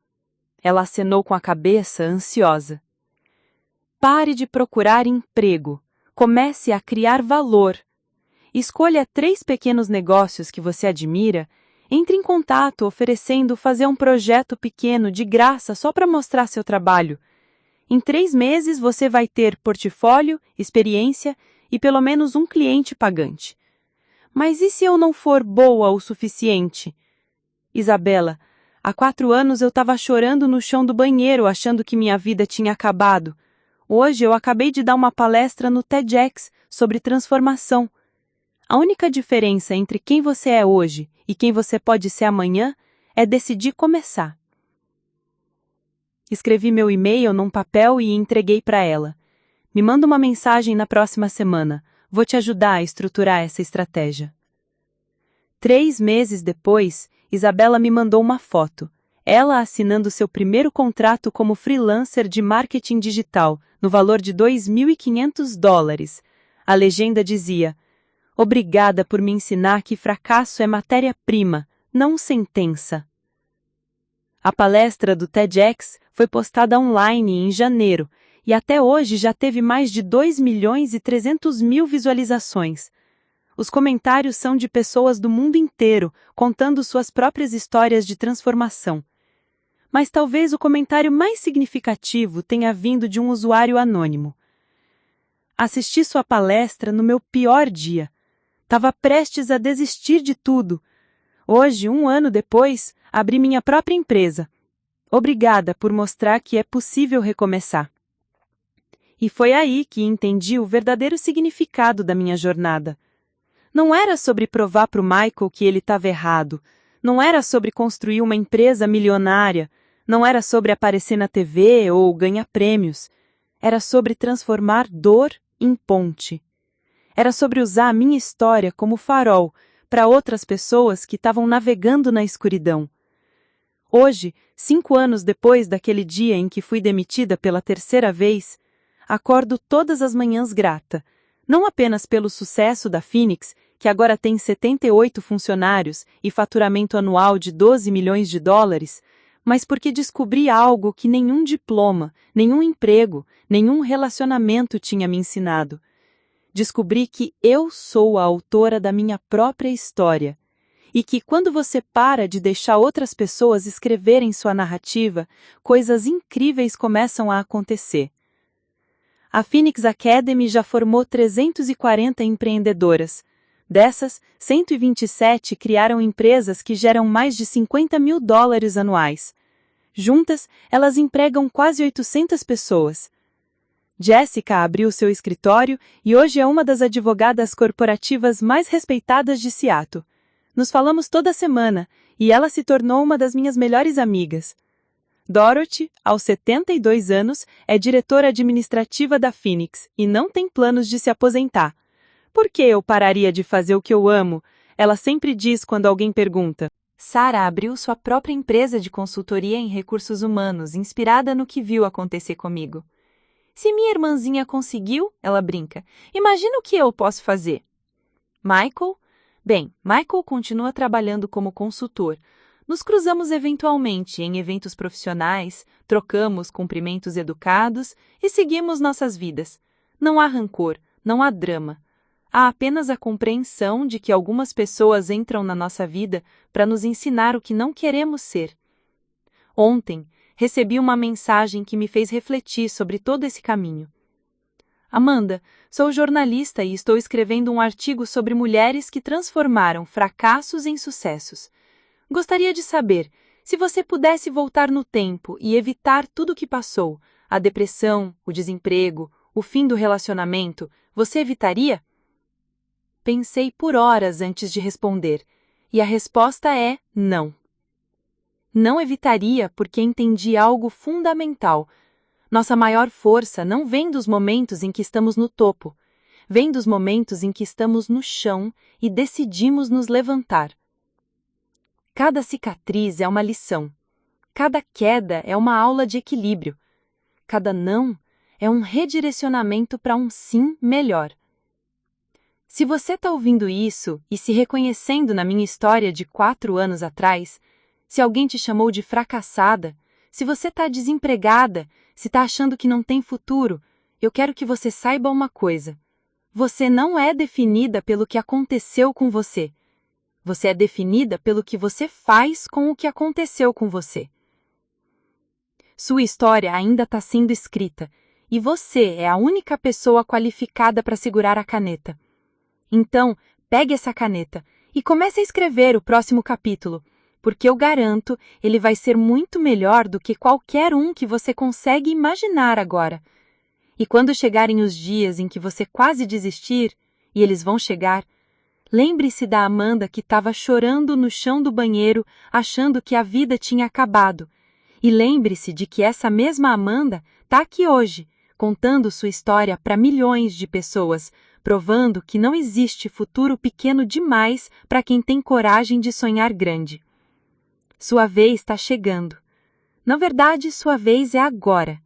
Ela acenou com a cabeça, ansiosa. Pare de procurar emprego. Comece a criar valor. Escolha 3 pequenos negócios que você admira. Entre em contato oferecendo fazer um projeto pequeno de graça só para mostrar seu trabalho. Em 3 meses você vai ter portfólio, experiência e pelo menos um cliente pagante. Mas e se eu não for boa o suficiente? Isabela, há 4 anos eu estava chorando no chão do banheiro achando que minha vida tinha acabado. Hoje eu acabei de dar uma palestra no TEDx sobre transformação. A única diferença entre quem você é hoje e quem você pode ser amanhã é decidir começar. Escrevi meu e-mail num papel e entreguei para ela. Me manda uma mensagem na próxima semana. Vou te ajudar a estruturar essa estratégia. 3 meses depois, Isabela me mandou uma foto. Ela assinando seu primeiro contrato como freelancer de marketing digital, no valor de $2.500. A legenda dizia: obrigada por me ensinar que fracasso é matéria-prima, não sentença. A palestra do TEDx foi postada online em janeiro e até hoje já teve mais de 2.300.000 visualizações. Os comentários são de pessoas do mundo inteiro contando suas próprias histórias de transformação. Mas talvez o comentário mais significativo tenha vindo de um usuário anônimo. Assisti sua palestra no meu pior dia. Estava prestes a desistir de tudo. Hoje, 1 ano depois, abri minha própria empresa. Obrigada por mostrar que é possível recomeçar. E foi aí que entendi o verdadeiro significado da minha jornada. Não era sobre provar para o Michael que ele estava errado. Não era sobre construir uma empresa milionária. Não era sobre aparecer na TV ou ganhar prêmios. Era sobre transformar dor em ponte. Era sobre usar a minha história como farol para outras pessoas que estavam navegando na escuridão. Hoje, 5 anos depois daquele dia em que fui demitida pela 3ª vez, acordo todas as manhãs grata, não apenas pelo sucesso da Phoenix, que agora tem 78 funcionários e faturamento anual de $12 milhões, mas porque descobri algo que nenhum diploma, nenhum emprego, nenhum relacionamento tinha me ensinado. Descobri que eu sou a autora da minha própria história e que quando você para de deixar outras pessoas escreverem sua narrativa, coisas incríveis começam a acontecer. A Phoenix Academy já formou 340 empreendedoras. Dessas, 127 criaram empresas que geram mais de $50 mil anuais. Juntas, elas empregam quase 800 pessoas. Jessica abriu seu escritório e hoje é uma das advogadas corporativas mais respeitadas de Seattle. Nos falamos toda semana e ela se tornou uma das minhas melhores amigas. Dorothy, aos 72 anos, é diretora administrativa da Phoenix e não tem planos de se aposentar. Por que eu pararia de fazer o que eu amo? Ela sempre diz quando alguém pergunta. Sarah abriu sua própria empresa de consultoria em recursos humanos, inspirada no que viu acontecer comigo. Se minha irmãzinha conseguiu, ela brinca, imagina o que eu posso fazer. Michael? Bem, Michael continua trabalhando como consultor. Nos cruzamos eventualmente em eventos profissionais, trocamos cumprimentos educados e seguimos nossas vidas. Não há rancor, não há drama. Há apenas a compreensão de que algumas pessoas entram na nossa vida para nos ensinar o que não queremos ser. Ontem, recebi uma mensagem que me fez refletir sobre todo esse caminho. Amanda, sou jornalista e estou escrevendo um artigo sobre mulheres que transformaram fracassos em sucessos. Gostaria de saber, se você pudesse voltar no tempo e evitar tudo o que passou, a depressão, o desemprego, o fim do relacionamento, você evitaria? Pensei por horas antes de responder, e a resposta é não. Não evitaria porque entendi algo fundamental. Nossa maior força não vem dos momentos em que estamos no topo, vem dos momentos em que estamos no chão e decidimos nos levantar. Cada cicatriz é uma lição, cada queda é uma aula de equilíbrio, cada não é um redirecionamento para um sim melhor. Se você está ouvindo isso e se reconhecendo na minha história de 4 anos atrás, se alguém te chamou de fracassada, se você está desempregada, se está achando que não tem futuro, eu quero que você saiba uma coisa. Você não é definida pelo que aconteceu com você. Você é definida pelo que você faz com o que aconteceu com você. Sua história ainda está sendo escrita, e você é a única pessoa qualificada para segurar a caneta. Então, pegue essa caneta e comece a escrever o próximo capítulo, porque eu garanto, ele vai ser muito melhor do que qualquer um que você consegue imaginar agora. E quando chegarem os dias em que você quase desistir, e eles vão chegar, lembre-se da Amanda que estava chorando no chão do banheiro, achando que a vida tinha acabado. E lembre-se de que essa mesma Amanda está aqui hoje, contando sua história para milhões de pessoas, provando que não existe futuro pequeno demais para quem tem coragem de sonhar grande. Sua vez está chegando. Na verdade, sua vez é agora.